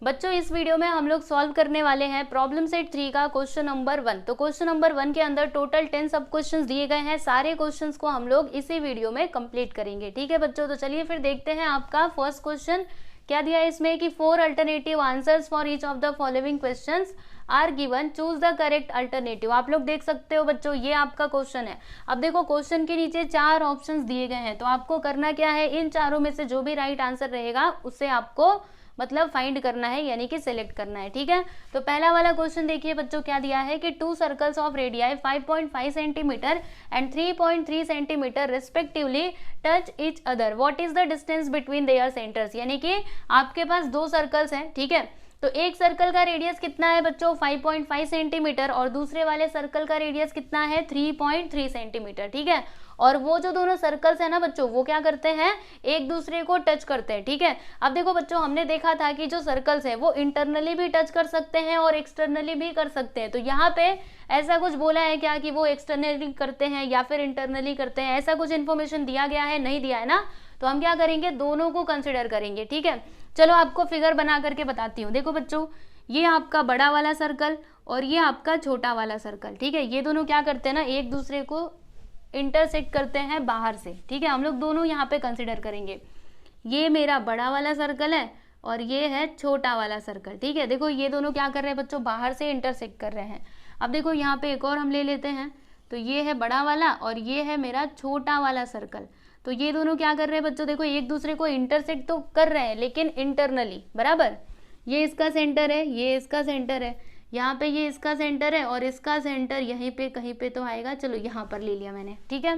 बच्चों इस वीडियो में हम लोग सॉल्व करने वाले हैं प्रॉब्लम सेट 3 का क्वेश्चन नंबर 1। तो क्वेश्चन नंबर 1 के अंदर टोटल 10 सब क्वेश्चंस दिए गए हैं। सारे क्वेश्चंस को हम लोग इसी वीडियो में कंप्लीट करेंगे। ठीक है बच्चों, तो चलिए फिर देखते हैं आपका फर्स्ट क्वेश्चन क्या दिया है इसमें कि 4 alternative answers for each of the following questions are given, choose the correct alternative. आप लोग देख सकते हो बच्चों, ये आपका क्वेश्चन है। अब देखो क्वेश्चन के नीचे 4 ऑप्शंस दिए गए हैं, तो आपको करना क्या है, इन चारों में से जो भी राइट आंसर रहेगा उसे आपको मतलब फाइंड करना है, यानी कि सिलेक्ट करना है। ठीक है, तो पहला वाला क्वेश्चन देखिए बच्चों क्या दिया है कि 2 circles of radii 5.5 centimetre and 3.3 centimetre respectively touch each other, what is the distance between their centres. यानी कि आपके पास 2 सर्कल्स हैं, ठीक है, तो एक सर्कल का रेडियस कितना है बच्चों 5.5 सेंटीमीटर और दूसरे वाले सर्कल का रेडियस कितना है 3.3 सेंटीमीटर। ठीक है, और वो जो दोनों सर्कल्स है ना बच्चों, वो क्या करते हैं, एक दूसरे को टच करते हैं। ठीक है, अब देखो बच्चों हमने देखा था कि जो सर्कल्स है वो इंटरनली भी टच कर सकते हैं और एक्सटर्नली भी कर सकते हैं। तो यहाँ पे ऐसा कुछ बोला है क्या कि वो एक्सटर्नली करते हैं या फिर इंटरनली करते हैं, ऐसा कुछ इन्फॉर्मेशन दिया गया है, नहीं दिया है ना। तो हम क्या करेंगे, दोनों को कंसिडर करेंगे। ठीक है, चलो आपको फिगर बना करके बताती हूँ। देखो बच्चों, ये आपका बड़ा वाला सर्कल और ये आपका छोटा वाला सर्कल, ठीक है, ये दोनों क्या करते हैं ना, एक दूसरे को इंटरसेक्ट करते हैं बाहर से। ठीक है, हम लोग दोनों यहाँ पे कंसिडर करेंगे। ये मेरा बड़ा वाला सर्कल है और ये है छोटा वाला सर्कल। ठीक है, देखो ये दोनों क्या कर रहे हैं बच्चों, बाहर से इंटरसेक्ट कर रहे हैं। अब देखो यहाँ पे एक और हम ले लेते हैं, तो ये है बड़ा वाला और ये है मेरा छोटा वाला सर्कल। तो ये दोनों क्या कर रहे हैं बच्चों, देखो एक दूसरे को इंटरसेक्ट तो कर रहे हैं लेकिन इंटरनली, बराबर। ये इसका सेंटर है, ये इसका सेंटर है, यहाँ पे ये इसका सेंटर है और इसका सेंटर यहीं पे कहीं पे तो आएगा। चलो यहाँ पर ले लिया मैंने। ठीक है,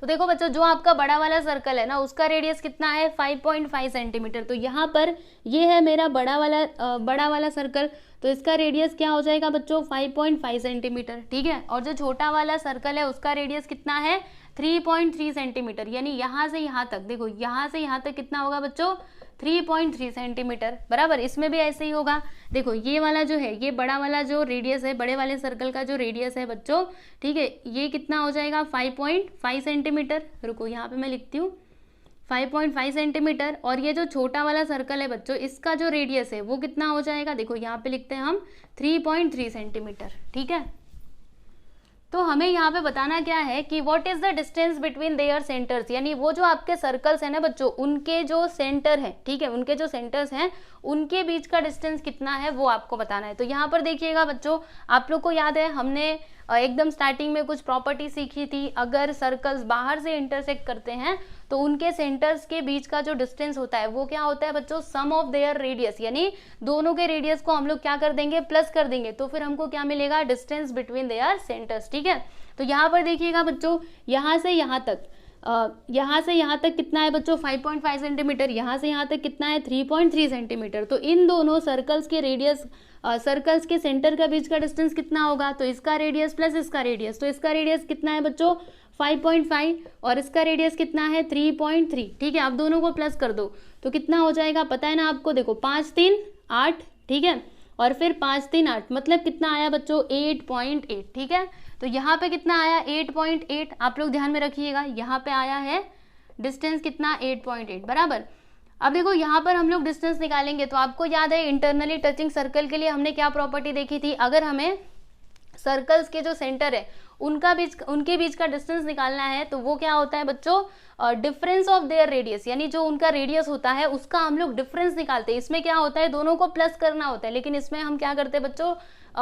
तो देखो बच्चों जो आपका बड़ा वाला सर्कल है ना, उसका रेडियस कितना है 5.5 सेंटीमीटर। तो यहाँ पर ये है मेरा बड़ा वाला सर्कल, तो इसका रेडियस क्या हो जाएगा बच्चों 5.5 सेंटीमीटर। ठीक है, और जो छोटा वाला सर्कल है उसका रेडियस कितना है 3.3 सेंटीमीटर, यानी यहाँ से यहाँ तक, देखो यहाँ से यहाँ तक कितना होगा बच्चों 3.3 सेंटीमीटर, बराबर। इसमें भी ऐसे ही होगा। देखो ये वाला जो है, ये बड़ा वाला जो रेडियस है, बड़े वाले सर्कल का जो रेडियस है बच्चों, ठीक है, ये कितना हो जाएगा 5.5 सेंटीमीटर। रुको यहाँ पे मैं लिखती हूँ 5.5 सेंटीमीटर। और ये जो छोटा वाला सर्कल है बच्चों, इसका जो रेडियस है वो कितना हो जाएगा, देखो यहाँ पे लिखते हैं हम 3.3 सेंटीमीटर। ठीक है, तो हमें यहाँ पे बताना क्या है कि what is the distance between their centres, यानी वो जो आपके सर्कल्स है ना बच्चों, उनके जो सेंटर है, ठीक है, उनके जो सेंटर्स हैं उनके बीच का डिस्टेंस कितना है वो आपको बताना है। तो यहाँ पर देखिएगा बच्चों, आप लोग को याद है हमने एकदम स्टार्टिंग में कुछ प्रॉपर्टी सीखी थी, अगर सर्कल्स बाहर से इंटरसेक्ट करते हैं तो उनके सेंटर्स के बीच का जो डिस्टेंस होता है वो क्या होता है बच्चों, सम ऑफ देयर रेडियस, यानी दोनों के रेडियस को हम लोग क्या कर देंगे, प्लस कर देंगे, तो फिर हमको क्या मिलेगा, डिस्टेंस बिटवीन देयर सेंटर्स। ठीक है, तो यहाँ पर देखिएगा बच्चों, यहाँ से यहाँ तक कितना है बच्चों 5.5 सेंटीमीटर, यहाँ से यहाँ तक कितना है 3.3 सेंटीमीटर। तो इन दोनों सर्कल्स के रेडियस, सर्कल्स के सेंटर का बीच का डिस्टेंस कितना होगा, तो इसका रेडियस प्लस इसका रेडियस, तो इसका रेडियस कितना है बच्चों 5.5 और इसका रेडियस कितना है 3.3। ठीक है, आप दोनों को प्लस कर दो तो कितना हो जाएगा, पता है ना आपको, देखो 5 3 8, ठीक है, और फिर 5 3 8, मतलब कितना आया बच्चों 8.8। ठीक है, तो यहाँ पे कितना आया 8.8, आप लोग ध्यान में रखिएगा, यहाँ पे आया है डिस्टेंस कितना 8.8, बराबर। अब देखो यहाँ पर हम लोग डिस्टेंस निकालेंगे, तो आपको याद है इंटरनली टचिंग सर्कल के लिए हमने क्या प्रॉपर्टी देखी थी, अगर हमें सर्कल्स के जो सेंटर है उनके बीच का डिस्टेंस निकालना है तो वो क्या होता है बच्चों, डिफरेंस ऑफ देयर रेडियस, यानी जो उनका रेडियस होता है उसका हम लोग डिफरेंस निकालते हैं। इसमें क्या होता है, दोनों को प्लस करना होता है, लेकिन इसमें हम क्या करते हैं बच्चों,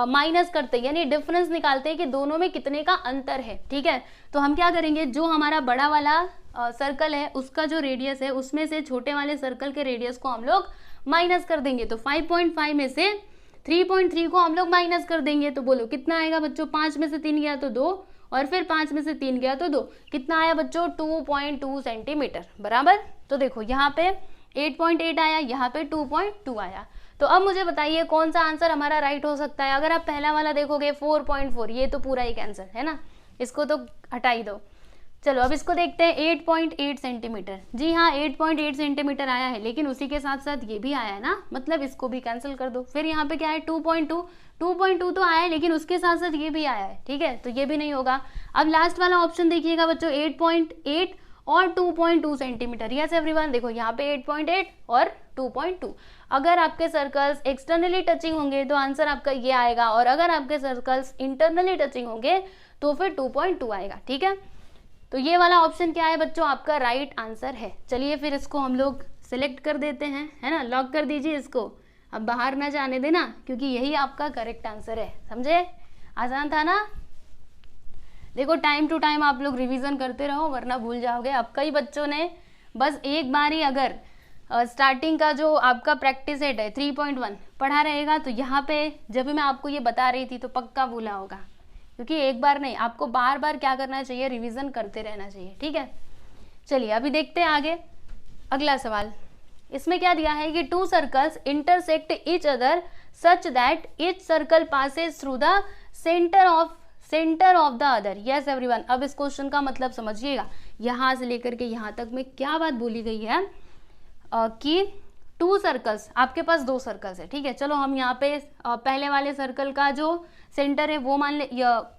माइनस करते हैं, यानी डिफरेंस निकालते हैं कि दोनों में कितने का अंतर है। ठीक है, तो हम क्या करेंगे, जो हमारा बड़ा वाला सर्कल है उसका जो रेडियस है उसमें से छोटे वाले सर्कल के रेडियस को हम लोग माइनस कर देंगे। तो 5.5 में से 3.3 को हम लोग माइनस कर देंगे, तो बोलो कितना आएगा बच्चों, 5 में से 3 गया तो 2 और फिर 5 में से 3 गया तो 2, कितना आया बच्चों 2.2 सेंटीमीटर, बराबर। तो देखो यहाँ पे 8.8 आया, यहाँ पे 2.2 आया। तो अब मुझे बताइए कौन सा आंसर हमारा राइट हो सकता है। अगर आप पहला वाला देखोगे 4.4, ये तो पूरा ही कैंसर है ना, इसको तो हटा ही दो। चलो अब इसको देखते हैं 8.8 सेंटीमीटर। जी हाँ 8.8 सेंटीमीटर आया है, लेकिन उसी के साथ साथ ये भी आया है ना, मतलब इसको भी कैंसिल कर दो। फिर यहाँ पे क्या है 2.2 तो आया है, लेकिन उसके साथ साथ ये भी आया है। ठीक है, तो ये भी नहीं होगा। अब लास्ट वाला ऑप्शन देखिएगा बच्चों 8.8 और 2.2 सेंटीमीटर। यस एवरीवन, देखो यहाँ पे 8.8 और 2.2। अगर आपके सर्कल्स एक्सटर्नली टचिंग होंगे तो आंसर आपका ये आएगा, और अगर आपके सर्कल्स इंटरनली टचिंग होंगे तो फिर 2.2 आएगा। ठीक है, तो ये वाला ऑप्शन क्या है बच्चों, आपका राइट आंसर है। चलिए फिर इसको हम लोग सिलेक्ट कर देते हैं, है ना, लॉक कर दीजिए इसको। अब बाहर ना जाने देना, क्योंकि यही आपका करेक्ट आंसर है। समझे, आसान था ना। देखो टाइम टू टाइम आप लोग रिवीजन करते रहो, वरना भूल जाओगे। अब कई बच्चों ने बस एक बार ही अगर स्टार्टिंग का जो आपका प्रैक्टिस सेट है 3.1 पढ़ा रहेगा, तो यहाँ पे जब भी मैं आपको ये बता रही थी तो पक्का भूला होगा, क्योंकि एक बार नहीं, आपको बार बार क्या करना चाहिए, रिवीजन करते रहना चाहिए। ठीक है, चलिए अभी देखते हैं आगे अगला सवाल। इसमें क्या दिया है कि 2 circles intersect each other such that each circle passes through the centre of the other. Yes everyone, अब इस क्वेश्चन का मतलब समझिएगा, यहाँ से लेकर के यहाँ तक में क्या बात बोली गई है कि 2 सर्कल्स, आपके पास 2 सर्कल्स है। ठीक है, चलो हम यहाँ पे पहले वाले सर्कल का जो सेंटर है वो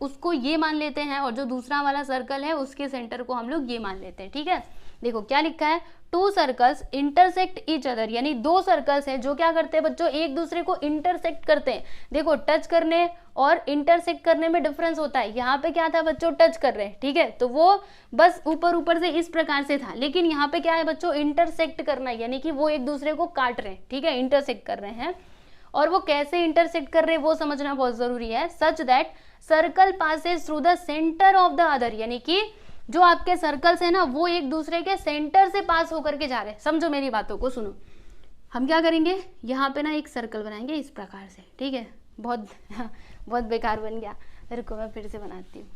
उसको ये मान लेते हैं, और जो दूसरा वाला सर्कल है उसके सेंटर को हम लोग ये मान लेते हैं। ठीक है, देखो क्या लिखा है, 2 सर्कल्स इंटरसेक्ट ईच अदर, यानी 2 सर्कल्स हैं जो क्या करते हैं बच्चों, एक दूसरे को इंटरसेक्ट करते हैं। देखो टच करने और इंटरसेक्ट करने में डिफरेंस होता है। यहाँ पे क्या था बच्चों, टच कर रहे हैं। ठीक है, तो वो बस ऊपर ऊपर से इस प्रकार से था, लेकिन यहाँ पे क्या है बच्चों, इंटरसेक्ट करना, यानी कि वो एक दूसरे को काट रहे हैं। ठीक है, इंटरसेक्ट कर रहे हैं, और वो कैसे इंटरसेक्ट कर रहे हैं वो समझना बहुत जरूरी है। Such that circle passes through the centre of the other, यानी कि जो आपके सर्कल्स है ना वो एक दूसरे के सेंटर से पास होकर के जा रहे हैं। समझो मेरी बातों को, सुनो। हम क्या करेंगे, यहाँ पे ना एक सर्कल बनाएंगे इस प्रकार से। ठीक है, बहुत बहुत बेकार बन गया, रुको मैं फिर से बनाती हूँ।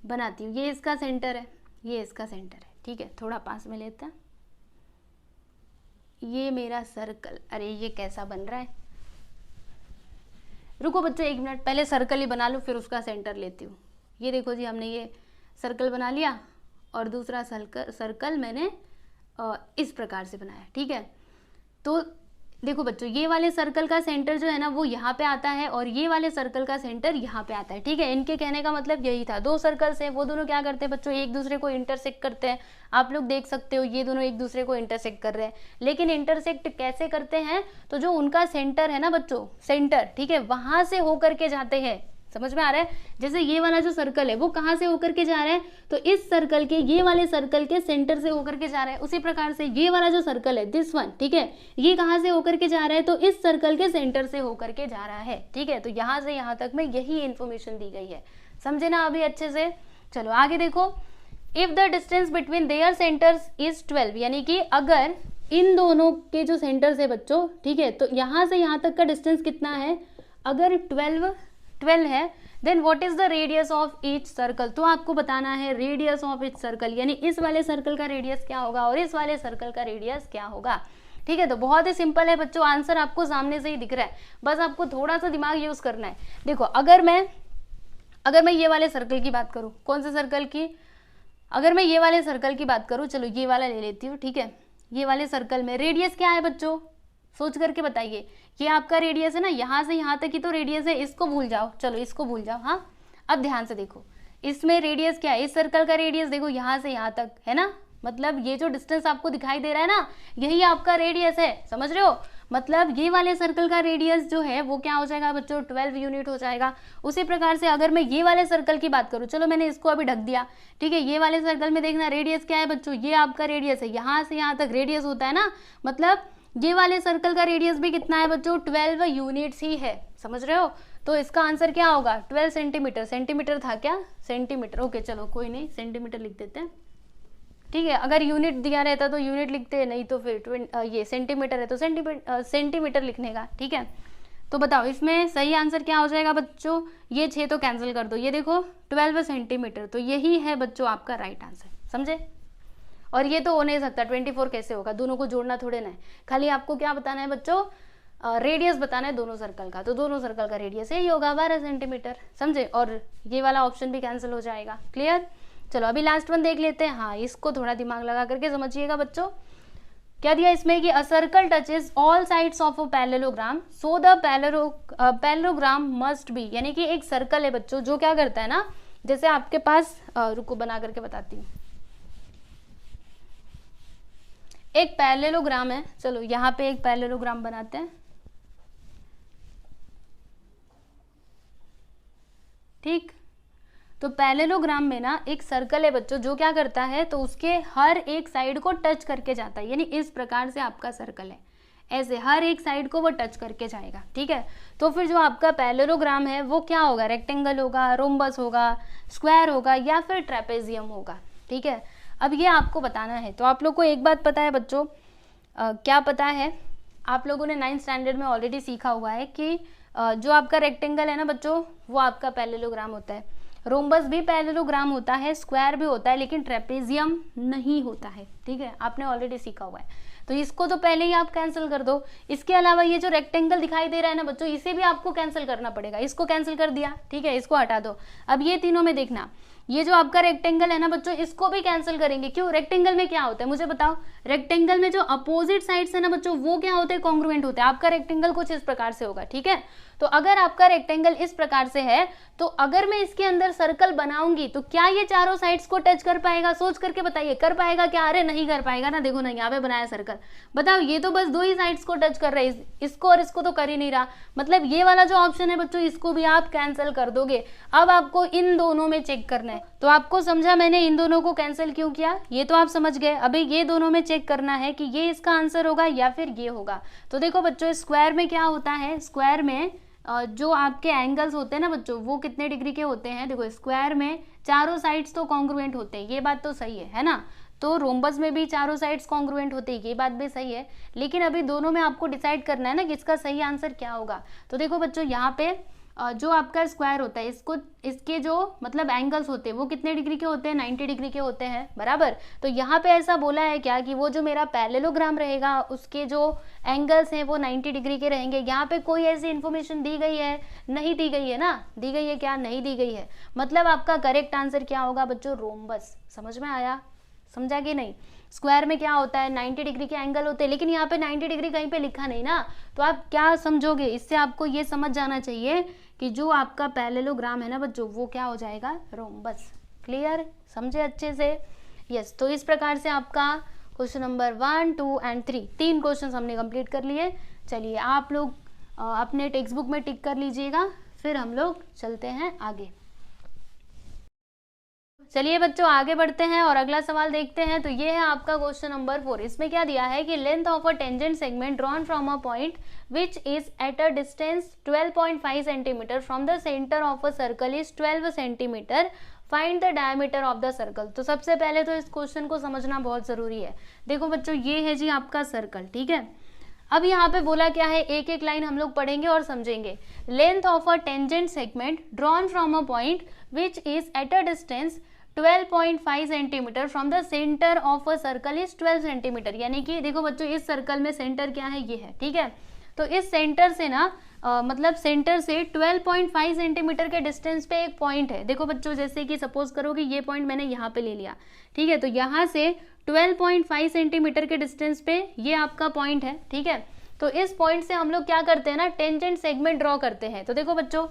बनाती हूँ, ये इसका सेंटर है, ये इसका सेंटर है। ठीक है, थोड़ा पास में लेते हैं, ये मेरा सर्कल। अरे ये कैसा बन रहा है, रुको बच्चों 1 मिनट, पहले सर्कल ही बना लो फिर उसका सेंटर लेती हूँ। ये देखो जी, हमने ये सर्कल बना लिया, और दूसरा सर्कल मैंने इस प्रकार से बनाया। ठीक है, तो देखो बच्चों, ये वाले सर्कल का सेंटर जो है ना वो यहाँ पे आता है, और ये वाले सर्कल का सेंटर यहाँ पे आता है। ठीक है, इनके कहने का मतलब यही था, 2 सर्कल्स हैं, वो दोनों क्या करते हैं बच्चों, एक दूसरे को इंटरसेक्ट करते हैं। आप लोग देख सकते हो ये दोनों एक दूसरे को इंटरसेक्ट कर रहे हैं, लेकिन इंटरसेक्ट कैसे करते हैं, तो जो उनका सेंटर है ना बच्चों, सेंटर, ठीक है, वहां से होकर के जाते हैं। समझ में आ रहा है, जैसे ये वाला जो सर्कल है वो कहाँ से होकर के जा रहा है, तो इस सर्कल के, ये वाले सर्कल के सेंटर से होकर के जा रहा है। उसी प्रकार से ये वाला जो सर्कल है, दिस वन, ठीक है, ये कहाँ से होकर के जा रहा है, तो इस सर्कल के सेंटर से होकर के जा रहा है। ठीक है, तो यहाँ से यहाँ तक में यही इंफॉर्मेशन दी गई है, समझे ना अभी अच्छे से। चलो आगे देखो, if the distance between their centres is 12, यानी कि अगर इन दोनों के जो सेंटर्स है बच्चों, ठीक है, तो यहाँ से यहाँ तक का डिस्टेंस कितना है, अगर 12 है, then what is the radius of each circle, तो आपको बताना है रेडियस ऑफ ईच सर्कल, यानी इस वाले सर्कल का रेडियस क्या होगा और इस वाले सर्कल का रेडियस क्या होगा। ठीक है, तो बहुत ही सिंपल है बच्चों, आंसर आपको सामने से ही दिख रहा है, बस आपको थोड़ा सा दिमाग यूज करना है। देखो अगर मैं ये वाले सर्कल की बात करूं, कौन से सर्कल की, अगर मैं ये वाले सर्कल की बात करूं, चलो ये वाला ले लेती हूँ। ठीक है, ये वाले सर्कल में रेडियस क्या है बच्चों, सोच करके बताइए। ये आपका रेडियस है ना, यहाँ से यहाँ तक ही तो रेडियस है, इसको भूल जाओ, चलो इसको भूल जाओ। हाँ, अब ध्यान से देखो, इसमें रेडियस क्या है, इस सर्कल का रेडियस देखो यहाँ से यहाँ तक है ना, मतलब ये जो डिस्टेंस आपको दिखाई दे रहा है ना, यही आपका रेडियस है, समझ रहे हो। मतलब ये वाले सर्कल का रेडियस जो है वो क्या हो जाएगा बच्चों, 12 यूनिट हो जाएगा। उसी प्रकार से अगर मैं ये वाले सर्कल की बात करूँ, चलो मैंने इसको अभी ढक दिया, ठीक है, ये वाले सर्कल में देखना रेडियस क्या है बच्चों, ये आपका रेडियस है, यहाँ से यहाँ तक रेडियस होता है ना, मतलब ये वाले सर्कल का रेडियस भी कितना है बच्चों, 12 यूनिट्स ही है, समझ रहे हो। तो इसका आंसर क्या होगा, 12 सेंटीमीटर। सेंटीमीटर था क्या, सेंटीमीटर, ओके चलो कोई नहीं, सेंटीमीटर लिख देते हैं। ठीक है, अगर यूनिट दिया रहता तो यूनिट लिखते, नहीं तो फिर ये सेंटीमीटर है तो सेंटीमीटर लिखने का। ठीक है, तो बताओ इसमें सही आंसर क्या हो जाएगा बच्चों, ये 6 तो कैंसिल कर दो, ये देखो 12 सेंटीमीटर, तो यही है बच्चों आपका राइट आंसर, समझे। और ये तो हो नहीं सकता, 24 कैसे होगा, दोनों को जोड़ना थोड़े ना है, खाली आपको क्या बताना है बच्चों, रेडियस बताना है दोनों सर्कल का, तो दोनों सर्कल का रेडियस यही होगा 12 सेंटीमीटर, समझे। और ये वाला ऑप्शन भी कैंसिल हो जाएगा, क्लियर। चलो अभी लास्ट वन देख लेते हैं। हाँ, इसको थोड़ा दिमाग लगा करके समझिएगा बच्चों। क्या दिया इसमें कि a circle touches all sides of a parallelogram so the parallelogram must be, यानी कि एक सर्कल है बच्चों जो क्या करता है ना, जैसे आपके पास रुको बना करके बताती हूँ, एक पैरेललोग्राम है, चलो यहाँ पे एक पैरेललोग्राम बनाते हैं, ठीक। तो पैरेललोग्राम में ना एक सर्कल है बच्चों जो क्या करता है, तो उसके हर एक साइड को टच करके जाता है, यानी इस प्रकार से आपका सर्कल है, ऐसे हर एक साइड को वो टच करके जाएगा, ठीक है। तो फिर जो आपका पैरेललोग्राम है वो क्या होगा, रेक्टेंगल होगा, रोम्बस होगा, स्क्वायर होगा या फिर ट्रेपेजियम होगा, ठीक है। अब ये आपको बताना है। तो आप लोग को एक बात पता है बच्चों, क्या पता है, आप लोगों ने 9th स्टैंडर्ड में ऑलरेडी सीखा हुआ है कि जो आपका रेक्टेंगल है ना बच्चों वो आपका पैरेललोग्राम होता है, रोम्बस भी पैरेललोग्राम होता है, स्क्वायर भी होता है, लेकिन ट्रेपेजियम नहीं होता है, ठीक है, आपने ऑलरेडी सीखा हुआ है। तो इसको तो पहले ही आप कैंसिल कर दो। इसके अलावा ये जो रेक्टेंगल दिखाई दे रहा है ना बच्चों, इसे भी आपको कैंसिल करना पड़ेगा, इसको कैंसिल कर दिया, ठीक है, इसको हटा दो। अब ये तीनों में देखना, ये जो आपका रेक्टेंगल है ना बच्चों इसको भी कैंसिल करेंगे। क्यों, रेक्टेंगल में क्या होता है मुझे बताओ, रेक्टेंगल में जो अपोजिट साइड्स है ना बच्चों वो क्या होते हैं, कॉन्ग्रुएंट होते हैं। आपका रेक्टेंगल कुछ इस प्रकार से होगा, ठीक है। तो अगर आपका रेक्टेंगल इस प्रकार से है तो अगर मैं इसके अंदर सर्कल बनाऊंगी तो क्या ये चारों साइड्स को टच कर पाएगा, सोच करके बताइए, कर पाएगा क्या, अरे नहीं कर पाएगा ना, देखो ना यहाँ पे बनाया सर्कल, बताओ ये तो बस दो ही साइड्स को टच कर रहे हैं, इसको और इसको तो कर ही नहीं रहा, मतलब ये वाला जो ऑप्शन है बच्चों इसको भी आप कैंसिल कर दोगे। अब आपको इन दोनों में चेक करना है। तो आपको समझा मैंने इन दोनों को कैंसिल क्यों किया, ये तो आप समझ गए। अभी ये दोनों में चेक करना है कि ये इसका आंसर होगा या फिर ये होगा। तो देखो बच्चों स्क्वायर में क्या होता है, स्क्वायर में जो आपके एंगल्स होते हैं ना बच्चों वो कितने डिग्री के होते हैं, देखो स्क्वायर में चारों साइड्स तो कॉन्ग्रुएंट होते हैं, ये बात तो सही है ना। तो रोम्बस में भी चारों साइड्स कॉन्ग्रुएंट होते हैं, ये बात भी सही है। लेकिन अभी दोनों में आपको डिसाइड करना है ना कि इसका सही आंसर क्या होगा। तो देखो बच्चों यहाँ पे जो आपका स्क्वायर होता है इसको, इसके जो मतलब एंगल्स होते हैं वो कितने डिग्री के होते हैं, 90 डिग्री के होते हैं, बराबर। तो यहाँ पे ऐसा बोला है क्या कि वो जो मेरा पैरेललोग्राम रहेगा उसके जो एंगल्स हैं वो 90 डिग्री के रहेंगे। यहाँ पे कोई ऐसी इन्फॉर्मेशन दी गई है, नहीं दी गई है ना, दी गई है क्या, नहीं दी गई है। मतलब आपका करेक्ट आंसर क्या होगा बच्चों, रोम्बस। समझ में आया, समझा कि नहीं। स्क्वायर में क्या होता है, 90 डिग्री के एंगल होते हैं, लेकिन यहाँ पे 90 डिग्री कहीं पे लिखा नहीं ना, तो आप क्या समझोगे, इससे आपको ये समझ जाना चाहिए कि जो आपका पैरेललोग्राम है ना बच्चों वो क्या हो जाएगा, रोम्बस। क्लियर, समझे अच्छे से, यस। तो इस प्रकार से आपका क्वेश्चन नंबर 1, 2 एंड 3 तीन क्वेश्चन हमने कंप्लीट कर लिए। चलिए आप लोग अपने टेक्स्ट बुक में टिक कर लीजिएगा, फिर हम लोग चलते हैं आगे। चलिए बच्चों आगे बढ़ते हैं और अगला सवाल देखते हैं। तो ये है आपका क्वेश्चन नंबर 4। इसमें क्या दिया है कि length of a tangent segment drawn from a point which is at a distance 12.5 centimetre from the centre of a circle is 12 centimetre, find the diameter of the circle. तो सबसे पहले तो इस क्वेश्चन को समझना बहुत जरूरी है। देखो बच्चों ये है जी आपका सर्कल, ठीक है। अब यहाँ पे बोला क्या है, एक एक लाइन हम लोग पढ़ेंगे और समझेंगे। Length of a tangent segment drawn from a point which is at a distance 12.5 centimetre from the centre of a circle is 12 centimetre. यानी कि देखो बच्चों इस सर्कल में सेंटर क्या है, ये है, ठीक है। तो इस सेंटर से ना मतलब सेंटर से 12.5 सेंटीमीटर के डिस्टेंस पे एक पॉइंट है। देखो बच्चों जैसे कि सपोज करो कि ये पॉइंट मैंने यहाँ पे ले लिया, ठीक है। तो यहाँ से 12.5 सेंटीमीटर के डिस्टेंस पे ये आपका पॉइंट है, ठीक है। तो इस पॉइंट से हम लोग क्या करते हैं ना, टेंजेंट सेगमेंट ड्रॉ करते हैं। तो देखो बच्चों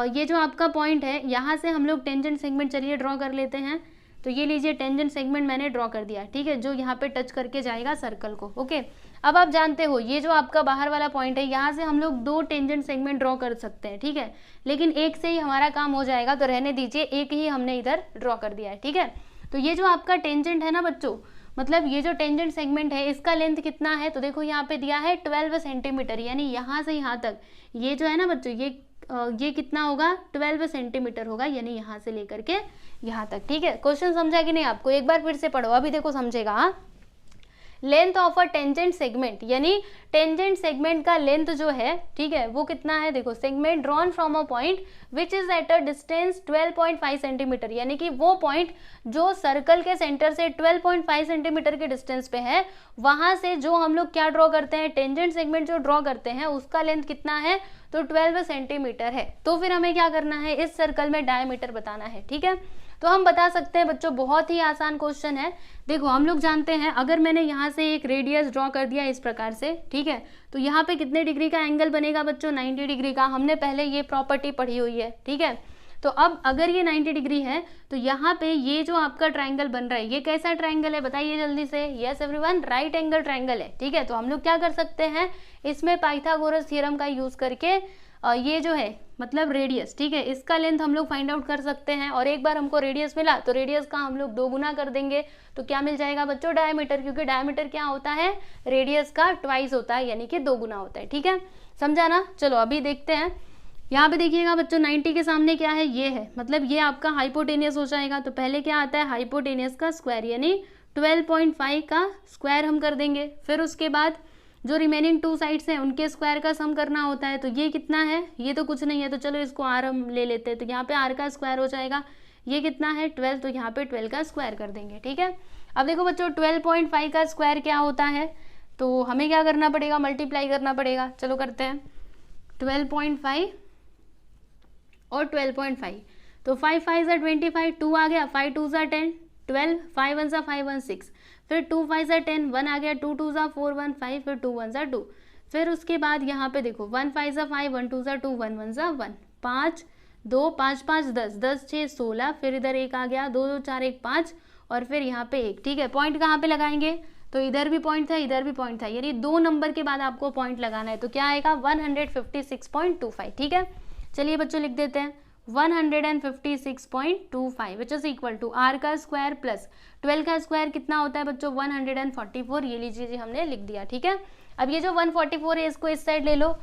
ये जो आपका पॉइंट है यहाँ से हम लोग टेंजेंट सेगमेंट चलिए ड्रॉ कर लेते हैं। तो ये लीजिए टेंजेंट सेगमेंट मैंने ड्रॉ कर दिया, ठीक है, जो यहाँ पे टच करके जाएगा सर्कल को, ओके। अब आप जानते हो ये जो आपका बाहर वाला पॉइंट है यहाँ से हम लोग 2 टेंजेंट सेगमेंट ड्रॉ कर सकते हैं, ठीक है। लेकिन एक से ही हमारा काम हो जाएगा, तो रहने दीजिए, एक ही हमने इधर ड्रॉ कर दिया है, ठीक है। तो ये जो आपका टेंजेंट है ना बच्चों, मतलब ये जो टेंजेंट सेगमेंट है इसका लेंथ कितना है, तो देखो यहाँ पे दिया है 12 सेंटीमीटर, यानी यहाँ से यहाँ तक ये जो है ना बच्चों ये कितना होगा, 12 सेंटीमीटर होगा, यानी यहाँ से लेकर के यहाँ तक, ठीक है। क्वेश्चन समझा कि नहीं आपको, एक बार फिर से पढ़ो, अभी देखो समझेगा। हाँ, length of a tangent segment, यानी टेंजेंट सेगमेंट का लेंथ जो है, ठीक है, वो कितना है, देखो segment drawn from a point which is at a distance 12.5 centimetre, यानी कि वो पॉइंट जो सर्कल के सेंटर से 12.5 सेंटीमीटर के डिस्टेंस पे है, वहां से जो हम लोग क्या ड्रॉ करते हैं, टेंजेंट सेगमेंट जो ड्रॉ करते हैं उसका लेंथ कितना है, तो 12 सेंटीमीटर है। तो फिर हमें क्या करना है, इस सर्कल में डायमीटर बताना है, ठीक है। तो हम बता सकते हैं बच्चों बहुत ही आसान क्वेश्चन है। देखो हम लोग जानते हैं अगर मैंने यहाँ से एक रेडियस ड्रॉ कर दिया इस प्रकार से, ठीक है, तो यहाँ पे कितने डिग्री का एंगल बनेगा बच्चों, 90 डिग्री का। हमने पहले ये प्रॉपर्टी पढ़ी हुई है, ठीक है। तो अब अगर ये 90 डिग्री है तो यहाँ पे ये जो आपका ट्राइंगल बन रहा है ये कैसा ट्राइंगल है बताइए जल्दी से। Yes everyone, right angle triangle है, ठीक है। तो हम लोग क्या कर सकते हैं, इसमें पाइथागोरस थ्योरम का यूज करके ये जो है मतलब रेडियस, ठीक है, इसका लेंथ हम लोग फाइंड आउट कर सकते हैं। और एक बार हमको रेडियस मिला तो रेडियस का हम लोग 2 गुना कर देंगे तो क्या मिल जाएगा बच्चों, डायमीटर, क्योंकि डायमीटर क्या होता है, रेडियस का ट्वाइस होता है, यानी कि 2 गुना होता है, ठीक है, समझा ना। चलो अभी देखते हैं, यहाँ पे देखिएगा बच्चों 90 के सामने क्या है, ये है, मतलब ये आपका हाइपोटेनियस हो जाएगा। तो पहले क्या आता है, हाइपोटेनियस का स्क्वायर, यानी 12.5 का स्क्वायर हम कर देंगे। फिर उसके बाद जो रिमेनिंग 2 साइड्स हैं उनके स्क्वायर का सम करना होता है। तो ये कितना है, ये तो कुछ नहीं है, तो चलो इसको आर हम ले लेते हैं। तो यहाँ पे आर का स्क्वायर हो जाएगा, ये कितना है 12, तो यहाँ पे 12 का स्क्वायर कर देंगे, ठीक है। अब देखो बच्चों 12.5 का स्क्वायर क्या होता है, तो हमें क्या करना पड़ेगा, मल्टीप्लाई करना पड़ेगा। चलो करते हैं, 12.5 और 12.5, तो 5 5 ज़ा 25, 2 आ गया, 5 2 ज़ा 10, 12, 5 1 ज़ा 5 1 6, फिर 2 5 ज़ा 10, 1 आ गया, 2 2 ज़ा 4 1 5, फिर 2 1 ज़ा 2, फिर उसके बाद यहाँ पे देखो 1 5 ज़ा 5, 1 2 ज़ा 2, 1 1 ज़ा 1, 5 2 5 5 10, 10 6 16, फिर इधर 1 आ गया, 2 2 4 1 5, और फिर यहाँ पे 1, ठीक है। पॉइंट कहाँ पे लगाएंगे, तो इधर भी पॉइंट था इधर भी पॉइंट था, यानी 2 नंबर के बाद आपको पॉइंट लगाना है। तो क्या आएगा 156.25, ठीक है। चलिए बच्चों लिख देते हैं 156.25 which is equal to R का स्क्वायर प्लस 12 का स्क्वायर कितना होता है बच्चों 144, ये लीजिए जी हमने लिख दिया, ठीक है। अब ये जो 144 है इसको इस साइड ले लो,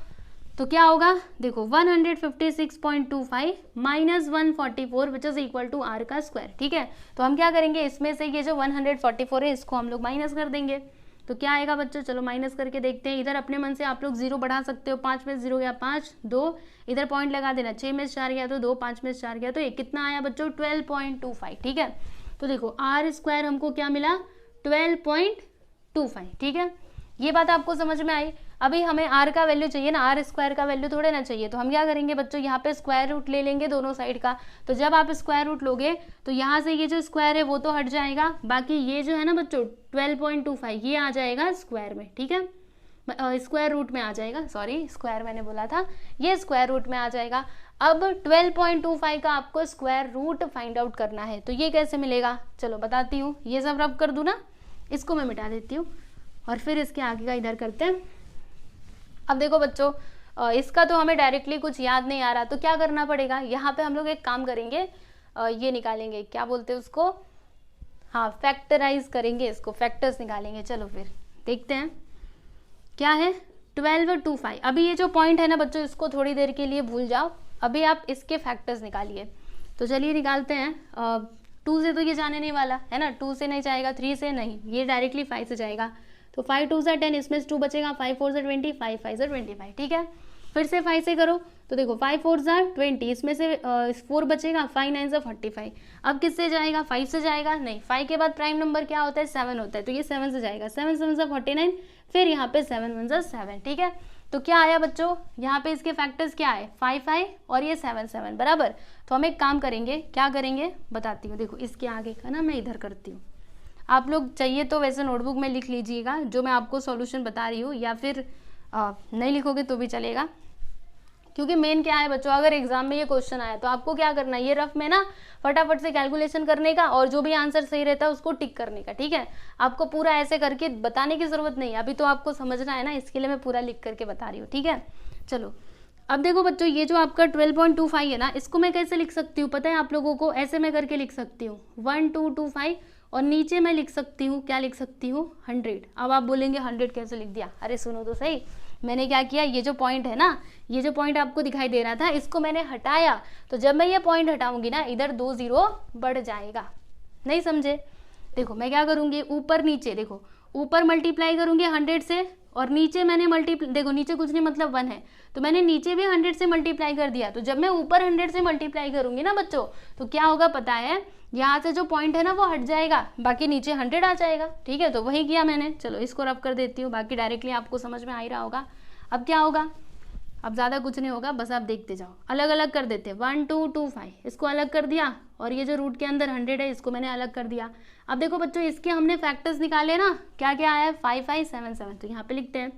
तो क्या होगा देखो 156.25 minus 144 which is equal to R का स्क्वायर, ठीक है। तो हम क्या करेंगे, इसमें से ये जो 144 है इसको हम लोग माइनस कर देंगे। तो क्या आएगा बच्चों, चलो माइनस करके देखते हैं। इधर अपने मन से आप लोग 0 बढ़ा सकते हो, 5 में 0 गया 5, 2 इधर पॉइंट लगा देना, 6 में 4 गया तो 2, 5 में 4 गया तो 1, कितना आया बच्चों 12.25, ठीक है। तो देखो आर स्क्वायर हमको क्या मिला 12.25, ठीक है। ये बात आपको समझ में आई। अभी हमें आर का वैल्यू चाहिए ना, आर स्क्वायर का वैल्यू थोड़े ना चाहिए, तो हम क्या करेंगे बच्चों यहाँ पे स्क्वायर रूट ले लेंगे दोनों साइड का। तो जब आप स्क्वायर रूट लोगे तो यहाँ से ये जो स्क्वायर है वो तो हट जाएगा, बाकी ये जो है ना बच्चों 12.25 ये आ जाएगा स्क्वायर में, ठीक है, स्क्वायर रूट में आ जाएगा, सॉरी स्क्वायर मैंने बोला था, ये स्क्वायर रूट में आ जाएगा। अब 12.25 का आपको स्क्वायर रूट फाइंड आउट करना है, तो ये कैसे मिलेगा, चलो बताती हूँ। ये सब रब कर दूँ ना, इसको मैं मिटा देती हूँ और फिर इसके आगे का इधर करते हैं। अब देखो बच्चों इसका तो हमें डायरेक्टली कुछ याद नहीं आ रहा, तो क्या करना पड़ेगा, यहाँ पे हम लोग एक काम करेंगे, ये निकालेंगे, क्या बोलते हैं उसको, हाँ फैक्टराइज करेंगे, इसको फैक्टर्स निकालेंगे। चलो फिर देखते हैं क्या है 12 और 25। अभी ये जो पॉइंट है ना बच्चों इसको थोड़ी देर के लिए भूल जाओ, अभी आप इसके फैक्टर्स निकालिए। तो चलिए निकालते हैं। 2 से तो ये जाने नहीं वाला है ना, 2 से नहीं जाएगा, 3 से नहीं, ये डायरेक्टली 5 से जाएगा। तो 5 2 ज़ा 10, इसमें से 2 बचेगा, 5 4 ज़ा 20, 5 5 ज़ा 25, ठीक है। फिर से 5 से करो तो देखो 5 4 ज़ा 20, इसमें से 4 बचेगा, 5 9 ज़ा 45। अब किससे जाएगा, 5 से जाएगा, नहीं 5 के बाद प्राइम नंबर क्या होता है 7 होता है, तो ये 7 से जाएगा, 7 7 ज़ा 49, फिर यहाँ पे 7 1 ज़ा 7, ठीक है। तो क्या आया बच्चों, यहाँ पे इसके फैक्टर्स क्या है 5 5 और ये 7 7 बराबर। तो हम एक काम करेंगे, क्या करेंगे बताती हूँ, देखो इसके आगे का ना मैं इधर करती हूँ, आप लोग चाहिए तो वैसे नोटबुक में लिख लीजिएगा जो मैं आपको सॉल्यूशन बता रही हूँ, या फिर नहीं लिखोगे तो भी चलेगा, क्योंकि मेन क्या है बच्चों, अगर एग्जाम में ये क्वेश्चन आया तो आपको क्या करना है, ये रफ में ना फटाफट से कैलकुलेशन करने का और जो भी आंसर सही रहता है उसको टिक करने का, ठीक है। आपको पूरा ऐसे करके बताने की जरूरत नहीं है, अभी तो आपको समझना है ना, इसके लिए मैं पूरा लिख करके बता रही हूँ, ठीक है। चलो अब देखो बच्चों ये जो आपका 12.25 है ना, इसको मैं कैसे लिख सकती हूँ पता है आप लोगों को, ऐसे मैं करके लिख सकती हूँ 1225 और नीचे मैं लिख सकती हूँ, क्या लिख सकती हूँ 100। अब आप बोलेंगे 100 कैसे लिख दिया, अरे सुनो तो सही, मैंने क्या किया, ये जो पॉइंट है ना, ये जो पॉइंट आपको दिखाई दे रहा था इसको मैंने हटाया, तो जब मैं ये पॉइंट हटाऊंगी ना इधर 2 0 बढ़ जाएगा, नहीं समझे। देखो मैं क्या करूँगी, ऊपर नीचे देखो, ऊपर मल्टीप्लाई करूँगी 100 से और नीचे मैंने देखो नीचे कुछ नहीं मतलब 1 है, तो मैंने नीचे भी 100 से मल्टीप्लाई कर दिया। तो जब मैं ऊपर 100 से मल्टीप्लाई करूँगी ना बच्चों, तो क्या होगा पता है, यहाँ से जो पॉइंट है ना वो हट जाएगा, बाकी नीचे 100 आ जाएगा, ठीक है। तो वही किया मैंने, चलो इसको रब कर देती हूँ, बाकी डायरेक्टली आपको समझ में आ ही रहा होगा। अब क्या होगा अब ज़्यादा कुछ नहीं होगा, बस आप देखते जाओ। अलग अलग कर देते हैं, 1 2 2 5, इसको अलग कर दिया, और ये जो रूट के अंदर 100 है इसको मैंने अलग कर दिया। अब देखो बच्चों, इसके हमने फैक्टर्स निकाले ना, क्या क्या आया है, 5 5 7 7, तो यहाँ पे लिखते हैं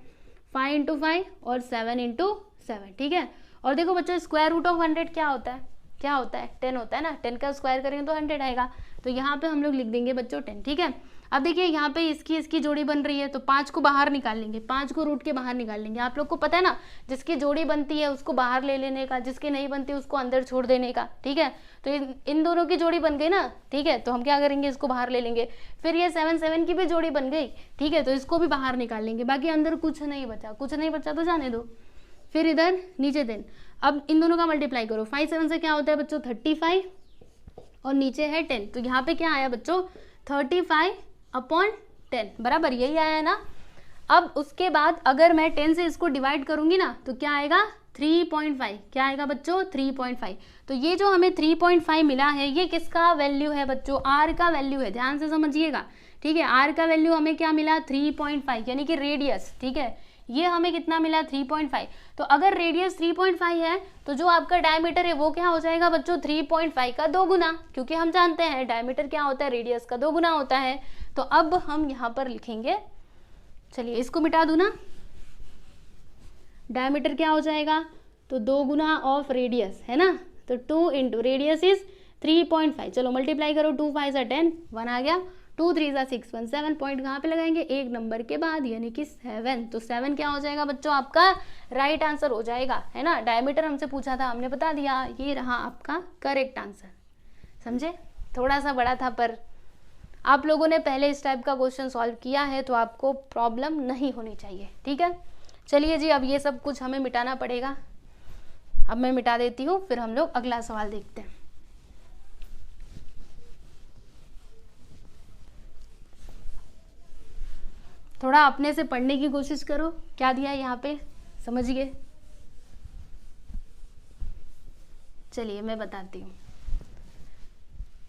5 × 5 और 7 × 7, ठीक है। और देखो बच्चों, स्क्वायर रूट ऑफ 100 क्या होता है, क्या होता है, 10 होता है ना, 10 का स्क्वायर करेंगे तो 100 आएगा, तो यहाँ पे हम लोग लिख देंगे बच्चों 10, ठीक है। अब देखिए यहाँ पे इसकी जोड़ी बन रही है, तो 5 को बाहर निकाल लेंगे, 5 को रूट के बाहर निकाल लेंगे। आप लोग को पता है ना, जिसकी जोड़ी बनती है उसको बाहर ले लेने का, जिसकी नहीं बनती उसको अंदर छोड़ देने का, ठीक है। तो इन दोनों की जोड़ी बन गई ना, ठीक है, तो हम क्या करेंगे, इसको बाहर ले लेंगे। फिर ये 7 7 की भी जोड़ी बन गई, ठीक है, तो इसको भी बाहर निकाल लेंगे। बाकी अंदर कुछ नहीं बचा, कुछ नहीं बचा तो जाने दो। फिर इधर नीचे 10, अब इन दोनों का मल्टीप्लाई करो, 5 7 से क्या होता है बच्चों, 35, और नीचे है 10, तो यहाँ पे क्या आया बच्चों, 35/10, बराबर यही आया है ना। अब उसके बाद अगर मैं 10 से इसको डिवाइड करूंगी ना, तो क्या आएगा, 3.5, क्या आएगा बच्चों, 3.5। तो ये जो हमें 3.5 मिला है, ये किसका वैल्यू है बच्चों, आर का वैल्यू है, ध्यान से समझिएगा, ठीक है। आर का वैल्यू हमें क्या मिला, 3.5, यानी कि रेडियस, ठीक है। ये हमें कितना मिला, 3.5। तो अगर रेडियस 3.5 है, तो जो आपका डायमीटर है वो क्या हो जाएगा बच्चों, 3.5 का 2 गुना, क्योंकि हम जानते हैं डायमीटर क्या होता है, रेडियस का 2 गुना होता है। तो अब हम यहाँ पर लिखेंगे, चलिए इसको मिटा दूं ना, डायमीटर क्या हो जाएगा, तो 2 गुना ऑफ रेडियस है ना, तो 2 × रेडियस इज 3.5, चलो मल्टीप्लाई करो, 2 5 = 10, 1 आ गया, 2 3 = 6, 1 7 पॉइंट कहाँ पे लगाएंगे, एक नंबर के बाद, यानी कि 7। तो 7 क्या हो जाएगा बच्चों, आपका राइट आंसर हो जाएगा, है ना। डायमीटर हमसे पूछा था, हमने बता दिया, ये रहा आपका करेक्ट आंसर, समझे। थोड़ा सा बड़ा था, पर आप लोगों ने पहले इस टाइप का क्वेश्चन सॉल्व किया है, तो आपको प्रॉब्लम नहीं होनी चाहिए, ठीक है। चलिए जी, अब ये सब कुछ हमें मिटाना पड़ेगा, अब मैं मिटा देती हूँ, फिर हम लोग अगला सवाल देखते हैं। थोड़ा अपने से पढ़ने की कोशिश करो, क्या दिया है यहाँ पे, समझिए। चलिए मैं बताती हूँ।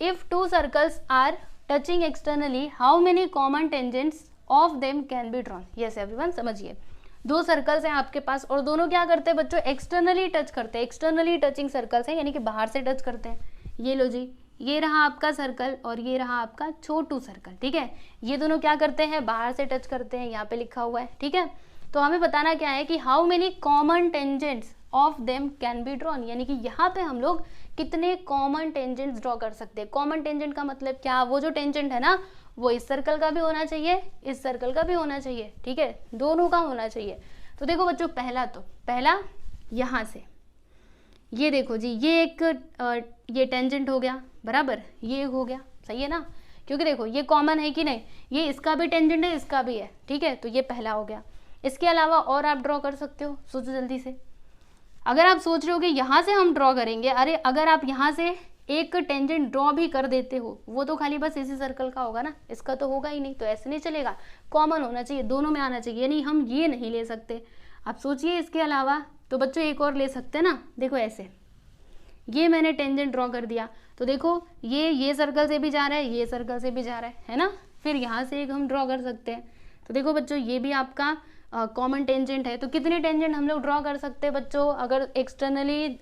If 2 circles are touching externally, how many common tangents of them can be drawn. Yes everyone, समझिए। 2 सर्कल्स हैं आपके पास, और दोनों क्या करते हैं बच्चों, एक्सटर्नली टच करते हैं, एक्सटर्नली टचिंग सर्कल्स हैं, यानी कि बाहर से टच करते हैं। ये लो जी, ये रहा आपका सर्कल और ये रहा आपका छोटू सर्कल, ठीक है। ये दोनों क्या करते हैं, बाहर से टच करते हैं, यहाँ पे लिखा हुआ है, ठीक है। तो हमें बताना क्या है कि how many common tangents of them can be drawn, यानी कि यहाँ पे हम लोग कितने कॉमन टेंजेंट्स ड्रॉ कर सकते हैं। कॉमन टेंजेंट का मतलब क्या, वो जो टेंजेंट है ना, वो इस सर्कल का भी होना चाहिए, इस सर्कल का भी होना चाहिए, ठीक है, दोनों का होना चाहिए। तो देखो बच्चों, पहला यहाँ से, ये देखो जी, ये एक ये टेंजेंट हो गया, बराबर, ये हो गया, सही है ना, क्योंकि देखो ये कॉमन है कि नहीं, ये इसका भी टेंजेंट है, इसका भी है, ठीक है। तो ये पहला हो गया। इसके अलावा और आप ड्रॉ कर सकते हो, सोचो जल्दी से। अगर आप सोच रहे हो कि यहाँ से हम ड्रॉ करेंगे, अरे अगर आप यहाँ से एक टेंजेंट ड्रॉ भी कर देते हो, वो तो खाली बस इसी सर्कल का होगा ना, इसका तो होगा ही नहीं, तो ऐसे नहीं चलेगा, कॉमन होना चाहिए, दोनों में आना चाहिए, यानी हम ये नहीं ले सकते। आप सोचिए इसके अलावा, तो बच्चों एक और ले सकते हैं ना, देखो ऐसे, ये मैंने टेंजेंट ड्रॉ कर दिया, तो देखो ये सर्कल से भी जा रहा है, ये सर्कल से भी जा रहा है ना। फिर यहाँ से एक हम ड्रॉ कर सकते हैं, तो देखो बच्चों ये भी आपका कॉमन टेंजेंट है। तो कितने टेंजेंट हम लोग ड्रॉ कर सकते हैं बच्चों, अगर एक्सटर्नली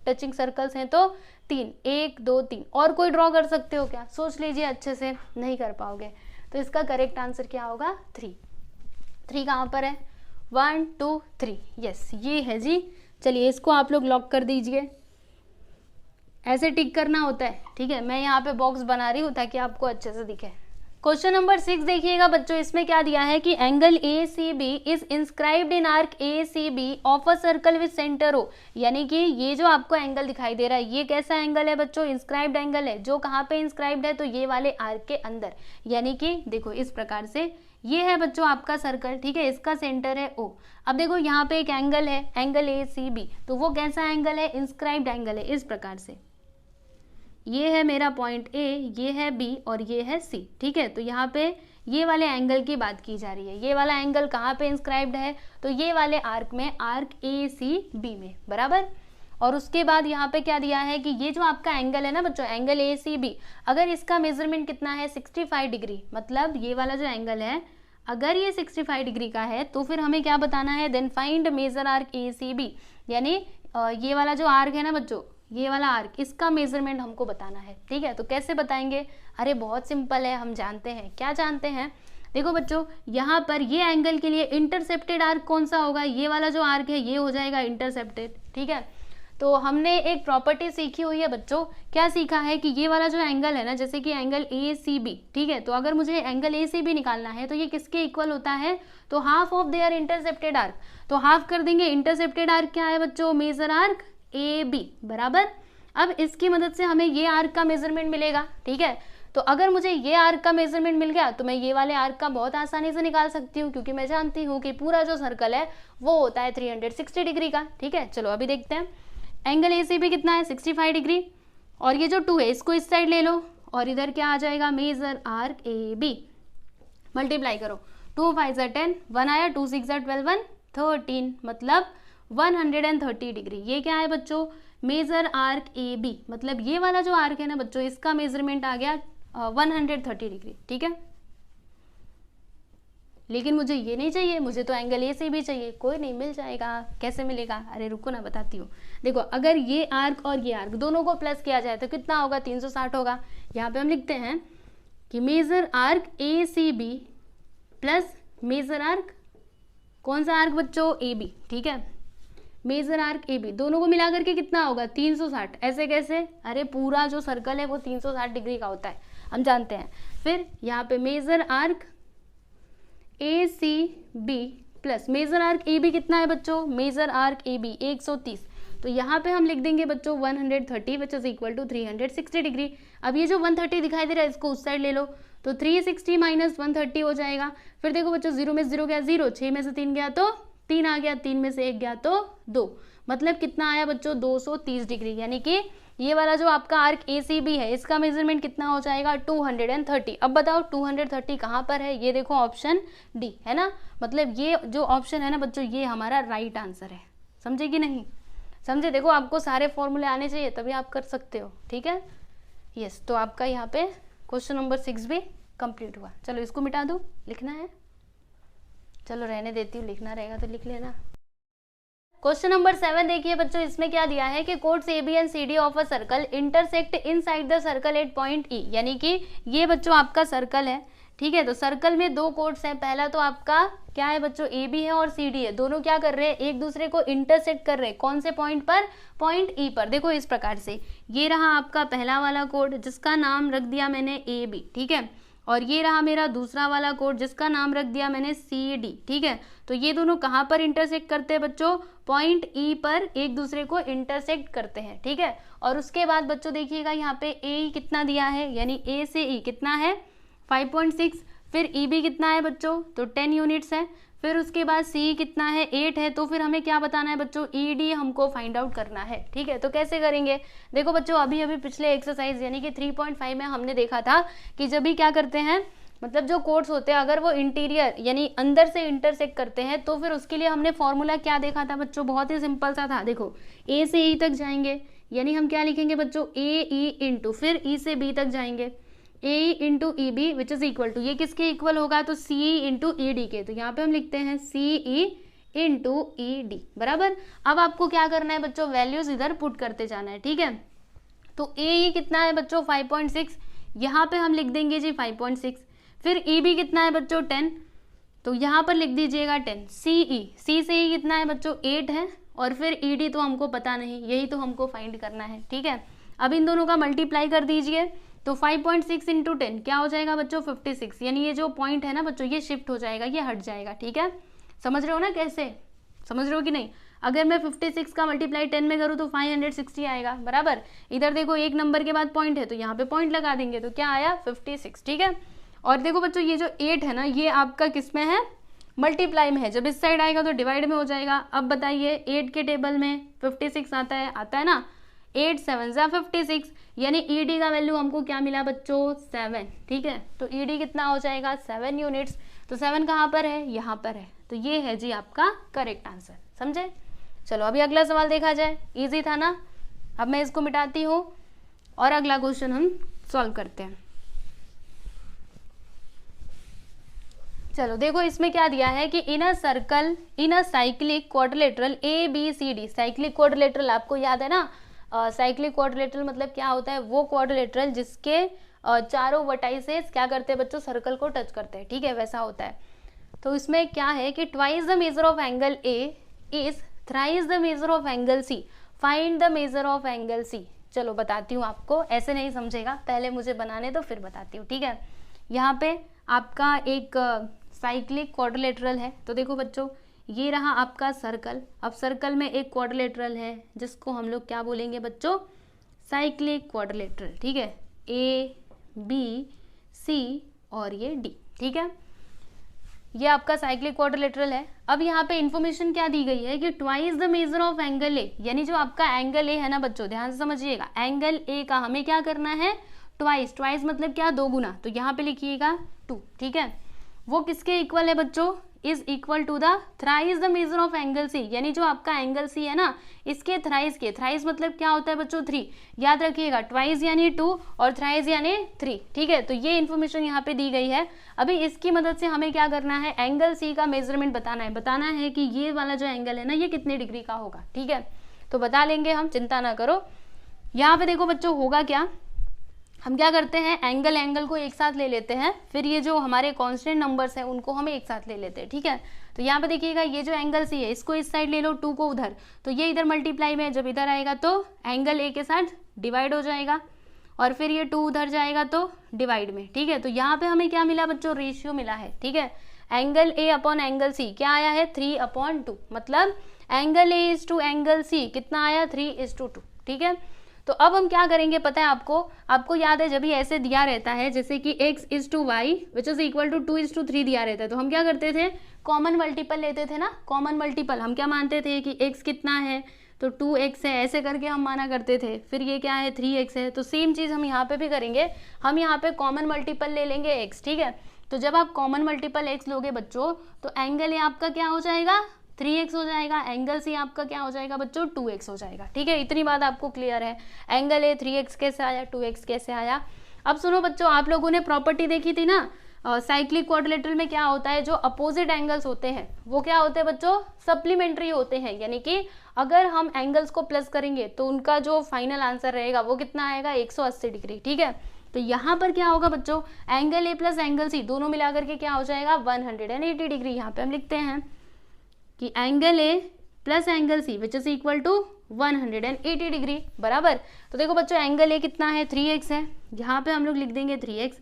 टचिंग सर्कल्स हैं तो 3, 1 2 3। और कोई ड्रॉ कर सकते हो क्या, सोच लीजिए अच्छे से, नहीं कर पाओगे। तो इसका करेक्ट आंसर क्या होगा, 3। 3 कहाँ पर है, 1 2 3, यस ये है जी। चलिए इसको आप लोग लॉक कर दीजिए, ऐसे टिक करना होता है, ठीक है। मैं यहाँ पे बॉक्स बना रही हूँ ताकि आपको अच्छे से दिखे। क्वेश्चन नंबर 6 देखिएगा बच्चों, इसमें क्या दिया है कि angle ACB is inscribed in arc ACB of a circle with centre O, यानी कि ये जो आपको एंगल दिखाई दे रहा है, ये कैसा एंगल है बच्चों, इंस्क्राइब्ड एंगल है। जो कहाँ पे इंस्क्राइब्ड है, तो ये वाले आर्क के अंदर, यानी कि देखो इस प्रकार से, ये है बच्चों आपका सर्कल, ठीक है, इसका सेंटर है O। अब देखो यहाँ पे एक एंगल है, एंगल ACB, तो वो कैसा एंगल है, इंस्क्राइब्ड एंगल है, इस प्रकार से। ये है मेरा पॉइंट A, ये है B और ये है C, ठीक है। तो यहाँ पे ये वाले एंगल की बात की जा रही है। ये वाला एंगल कहाँ पे इंस्क्राइब्ड है, तो ये वाले आर्क में, आर्क ACB में, बराबर। और उसके बाद यहाँ पे क्या दिया है कि ये जो आपका एंगल है ना बच्चों, एंगल ACB, अगर इसका मेजरमेंट कितना है, 65 डिग्री, मतलब ये वाला जो एंगल है, अगर ये 65 डिग्री का है तो फिर हमें क्या बताना है, then find major arc ACB, यानी ये वाला जो आर्क है ना बच्चों, ये वाला आर्क, इसका मेजरमेंट हमको बताना है। ठीक है, तो कैसे बताएंगे, अरे बहुत सिंपल है, हम जानते हैं। क्या जानते हैं, देखो बच्चों यहाँ पर ये एंगल के लिए इंटरसेप्टेड आर्क कौन सा होगा, ये वाला जो आर्क है ये हो जाएगा इंटरसेप्टेड। ठीक है, तो हमने एक प्रॉपर्टी सीखी हुई है बच्चों, क्या सीखा है कि ये वाला जो एंगल है ना, जैसे कि एंगल ACB, ठीक है, तो अगर मुझे एंगल ACB निकालना है तो ये किसके इक्वल होता है, तो half of their intercepted arc. तो हाफ कर देंगे, इंटरसेप्टेड आर्क क्या है बच्चों, मेजर आर्क AB बराबर। अब इसकी मदद से हमें ये आर्क का मेजरमेंट मिलेगा। ठीक है, तो अगर मुझे ये आर्क का मेजरमेंट मिल गया तो मैं ये वाले आर्क का बहुत आसानी से निकाल सकती हूँ, क्योंकि मैं जानती हूँ कि पूरा जो सर्कल है वो होता है 360 डिग्री का। ठीक है, चलो अभी देखते हैं, एंगल ACB कितना है, 65 डिग्री, और ये जो 2 है इसको इस साइड ले लो, और इधर क्या आ जाएगा, मेजर आर्क AB, मल्टीप्लाई करो, 2 5 10, 1 आया, 2 6 12 1 13, मतलब 130 डिग्री। ये क्या है बच्चों, मेजर आर्क AB, मतलब ये वाला जो आर्क है ना बच्चों, इसका मेजरमेंट आ गया 130 डिग्री। ठीक है, लेकिन मुझे ये नहीं चाहिए, मुझे तो एंगल ACB चाहिए। कोई नहीं, मिल जाएगा। कैसे मिलेगा, अरे रुको ना बताती हूँ। देखो अगर ये आर्क और ये आर्क दोनों को प्लस किया जाए तो कितना होगा, 360 होगा। यहाँ पे हम लिखते हैं कि major arc ACB plus major arc, कौन सा आर्क बच्चों, AB। ठीक है, मेजर आर्क AB दोनों को मिला करके कितना होगा, 360। ऐसे कैसे, अरे पूरा जो सर्कल है वो 360 डिग्री का होता है, हम जानते हैं। फिर यहाँ पे major arc ACB plus major arc AB कितना है बच्चों, मेजर आर्क AB 130, तो यहाँ पे हम लिख देंगे बच्चों 130 which is equal to 360 degree. अब ये जो 130 दिखाई दे रहा है इसको उस साइड ले लो, तो 360 माइनस 130 हो जाएगा। फिर देखो बच्चों 0 में से 0 गया 0, 6 में से 3 गया तो 3 आ गया, 3 में से 1 गया तो 2, मतलब कितना आया बच्चों, 230 डिग्री। यानी कि ये वाला जो आपका आर्क ACB है इसका मेजरमेंट कितना हो जाएगा, 230। अब बताओ 230 कहाँ पर है, ये देखो ऑप्शन D है ना, मतलब ये जो ऑप्शन है ना बच्चों ये हमारा राइट आंसर है। समझे कि नहीं समझे, देखो आपको सारे फॉर्मूले आने चाहिए तभी आप कर सकते हो। ठीक है, यस, तो आपका यहाँ पे क्वेश्चन नंबर 6 भी कंप्लीट हुआ। चलो इसको मिटा दो, लिखना है, चलो रहने देती हूँ, लिखना रहेगा तो लिख लेना। क्वेश्चन नंबर 7 देखिए बच्चों, इसमें क्या दिया है कि codes AB and CD of a circle intersect inside the circle eight point E, यानी कि ये बच्चों आपका सर्कल है। ठीक है, तो सर्कल में 2 कोड्स हैं, पहला तो आपका क्या है बच्चों, AB है और CD है, दोनों क्या कर रहे हैं, एक दूसरे को इंटरसेक्ट कर रहे हैं। कौन से पॉइंट पर, पॉइंट E पर। देखो इस प्रकार से, ये रहा आपका पहला वाला कोड जिसका नाम रख दिया मैंने AB। ठीक है, और ये रहा मेरा दूसरा वाला कोड जिसका नाम रख दिया मैंने CD। ठीक है, तो ये दोनों कहाँ पर इंटरसेक्ट करते हैं बच्चों, पॉइंट E पर एक दूसरे को इंटरसेक्ट करते हैं। ठीक है, और उसके बाद बच्चों देखिएगा यहाँ पे A कितना दिया है, यानी A से E कितना है 5.6, फिर EB कितना है बच्चों, तो 10 यूनिट्स है, फिर उसके बाद C कितना है 8 है, तो फिर हमें क्या बताना है बच्चों, ED हमको फाइंड आउट करना है। ठीक है, तो कैसे करेंगे, देखो बच्चों अभी अभी पिछले एक्सरसाइज यानी कि 3.5 में हमने देखा था कि जब भी क्या करते हैं, मतलब जो कोड्स होते हैं अगर वो इंटीरियर यानी अंदर से इंटरसेक्ट करते हैं तो फिर उसके लिए हमने फॉर्मूला क्या देखा था बच्चों, बहुत ही सिंपल सा था। देखो A से E तक जाएंगे, यानी हम क्या लिखेंगे बच्चों, AE इंटू, फिर E से B तक जाएंगे, AE into EB which is equal to, ये किसके इक्वल होगा, तो CE इंटू ED के, तो यहाँ पे हम लिखते हैं CE इंटू ED बराबर। अब आपको क्या करना है बच्चों, वैल्यूज इधर पुट करते जाना है। ठीक है, तो AE कितना है बच्चों 5.6, यहाँ पे हम लिख देंगे जी 5.6, फिर EB कितना है बच्चों 10, तो यहाँ पर लिख दीजिएगा 10, CE, C से E कितना है बच्चों 8 है, और फिर ED तो हमको पता नहीं, यही तो हमको फाइंड करना है। ठीक है, अब इन दोनों का मल्टीप्लाई कर दीजिए, तो 5.6 इंटू 10 क्या हो जाएगा बच्चों 56, यानी ये जो पॉइंट है ना बच्चों ये शिफ्ट हो जाएगा, ये हट जाएगा। ठीक है, समझ रहे हो ना, कैसे समझ रहे हो कि नहीं। अगर मैं 56 का मल्टीप्लाई 10 में करूँ तो 560 आएगा बराबर। इधर देखो एक नंबर के बाद पॉइंट है तो यहाँ पे पॉइंट लगा देंगे, तो क्या आया 56। ठीक है, और देखो बच्चों ये जो 8 है ना ये आपका किस में है, मल्टीप्लाई में है, जब इस साइड आएगा तो डिवाइड में हो जाएगा। अब बताइए 8 के टेबल में 56 आता है ना, 8 7 जा 56, यानी ED का वैल्यू हमको क्या मिला बच्चों 7। ठीक है, तो ED कितना हो जाएगा 7 यूनिट्स, तो 7 कहाँ पर है, यहाँ पर है, तो ये है जी आपका करेक्ट आंसर। समझे, चलो अभी अगला सवाल देखा जाए, इजी था ना। अब मैं इसको मिटाती हूँ और अगला क्वेश्चन हम सॉल्व करते हैं। चलो देखो इसमें क्या दिया है कि in a circle in a cyclic quadrilateral ABCD, cyclic quadrilateral आपको याद है ना, साइक्लिक क्वाड्रिलेटरल मतलब क्या होता है, वो क्वाड्रिलेटरल जिसके चारों वर्टाइसेस क्या करते हैं बच्चों, सर्कल को टच करते हैं, ठीक है, वैसा होता है। तो इसमें क्या है कि twice the measure of angle A is thrice the measure of angle C, find the measure of angle C। चलो बताती हूँ आपको, ऐसे नहीं समझेगा, पहले मुझे बनाने दो फिर बताती हूँ, ठीक है। यहाँ पे आपका एक साइक्लिक क्वाड्रिलेटरल है, तो देखो बच्चों ये रहा आपका सर्कल। अब सर्कल में एक क्वाड्रिलेटरल है जिसको हम लोग क्या बोलेंगे बच्चों, साइक्लिक क्वाड्रिलेटरल, ठीक है, ABC और ये D, ठीक है, ये आपका साइक्लिक क्वाड्रिलेटरल है। अब यहाँ पे इंफॉर्मेशन क्या दी गई है कि twice the measure of angle A, यानी जो आपका एंगल A है ना बच्चों, ध्यान से समझिएगा, एंगल A का हमें क्या करना है, ट्वाइस, ट्वाइस मतलब क्या, दो गुना, तो यहाँ पे लिखिएगा 2, ठीक है, वो किसके इक्वल है बच्चों, is equal to the thrice the measure of angle C, यानी जो आपका एंगल C है ना, इसके थ्राइस के, थ्राइस मतलब क्या होता है बच्चों, 3, याद रखिएगा, ट्वाइस यानी 2 और थ्राइस यानी 3, ठीक है। तो ये इन्फॉर्मेशन यहाँ पे दी गई है। अभी इसकी मदद से हमें क्या करना है, एंगल C का मेजरमेंट बताना है कि ये वाला जो एंगल है ना ये कितने डिग्री का होगा, ठीक है, तो बता लेंगे हम, चिंता ना करो। यहाँ पे देखो बच्चों होगा क्या, हम क्या करते हैं, एंगल को एक साथ ले लेते हैं, फिर ये जो हमारे कांस्टेंट नंबर्स हैं उनको हम एक साथ ले लेते हैं, ठीक है। तो यहाँ पे देखिएगा ये जो एंगल C है इसको इस साइड ले लो, 2 को उधर, तो ये इधर मल्टीप्लाई में जब इधर आएगा तो एंगल A के साथ डिवाइड हो जाएगा, और फिर ये 2 उधर जाएगा तो डिवाइड में, ठीक है। तो यहाँ पे हमें क्या मिला बच्चों, रेशियो मिला है, ठीक है, angle A upon angle C क्या आया है, 3/2, मतलब angle A is to angle C कितना आया, 3:2, ठीक है। तो अब हम क्या करेंगे पता है आपको याद है, जब भी ऐसे दिया रहता है जैसे कि x is to Y which is equal to 2:3 दिया रहता है, तो हम क्या करते थे, कॉमन मल्टीपल लेते थे ना, कॉमन मल्टीपल हम क्या मानते थे कि x कितना है, तो 2x है, ऐसे करके हम माना करते थे, फिर ये क्या है 3x है, तो सेम चीज़ हम यहाँ पे भी करेंगे, हम यहाँ पे कॉमन मल्टीपल ले लेंगे x, ठीक है। तो जब आप कॉमन मल्टीपल x लोगे बच्चों तो एंगल A आपका क्या हो जाएगा, 3x हो जाएगा, एंगल C आपका क्या हो जाएगा बच्चों, 2x हो जाएगा, ठीक है। इतनी बात आपको क्लियर है, एंगल A 3x कैसे आया, 2x कैसे आया। अब सुनो बच्चों, आप लोगों ने प्रॉपर्टी देखी थी ना, साइक्लिक क्वाड्रिलेटरल में क्या होता है, जो अपोजिट एंगल्स होते हैं वो क्या होते हैं बच्चों, सप्लीमेंट्री होते हैं, यानी कि अगर हम एंगल्स को प्लस करेंगे तो उनका जो फाइनल आंसर रहेगा वो कितना आएगा, 180 डिग्री, ठीक है। तो यहाँ पर क्या होगा बच्चों, angle A plus angle C दोनों मिला करके क्या हो जाएगा, 180 डिग्री। यहाँ पे हम लिखते हैं कि angle A plus angle C which is equal to 180 degree, बराबर। तो देखो बच्चों एंगल A कितना है, 3x है, यहाँ पे हम लोग लिख देंगे 3x,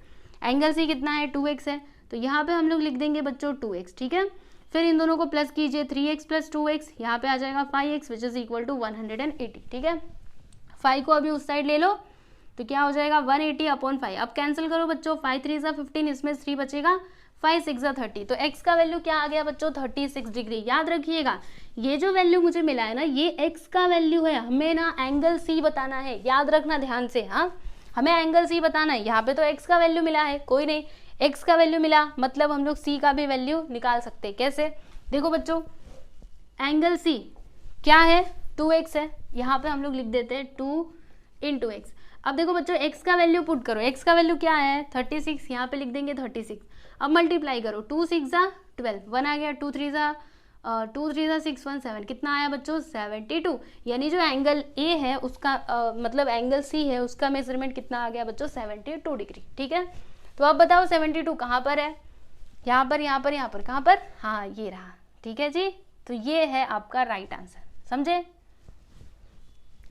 एंगल C कितना है, 2x है, तो यहाँ पे हम लोग लिख देंगे बच्चों 2x, ठीक है। फिर इन दोनों को प्लस कीजिए, 3x प्लस 2x, यहाँ पे आ जाएगा 5x which is equal to 180, ठीक है। 5 को अभी उस साइड ले लो तो क्या हो जाएगा, 180/5, अब कैंसिल करो बच्चों, 5 3 = 15, इसमें 3 बचेगा, 5 6 = 30, तो x का वैल्यू क्या आ गया बच्चों, 36 डिग्री। याद रखिएगा ये जो वैल्यू मुझे मिला है ना ये x का वैल्यू है, हमें ना एंगल C बताना है, याद रखना ध्यान से, हाँ हमें एंगल C बताना है। यहाँ पे तो x का वैल्यू मिला है, कोई नहीं, x का वैल्यू मिला मतलब हम लोग C का भी वैल्यू निकाल सकते हैं। कैसे, देखो बच्चों एंगल C क्या है, 2x है, यहाँ पे हम लोग लिख देते हैं 2 × x। अब देखो बच्चों x का वैल्यू पुट करो, x का वैल्यू क्या है 36, यहाँ पे लिख देंगे 36। अब मल्टीप्लाई करो, 2 6 = 12, 1 आ गया, 2 3 = 6 1 7, कितना आया बच्चों 72, यानी जो एंगल A है उसका मतलब एंगल C है उसका मेजरमेंट कितना आ गया बच्चों 72 डिग्री, ठीक है। तो अब बताओ 72 कहाँ पर है, यहाँ पर, यहाँ पर, यहाँ पर, कहाँ पर, हाँ ये रहा, ठीक है जी। तो ये है आपका राइट आंसर, समझे।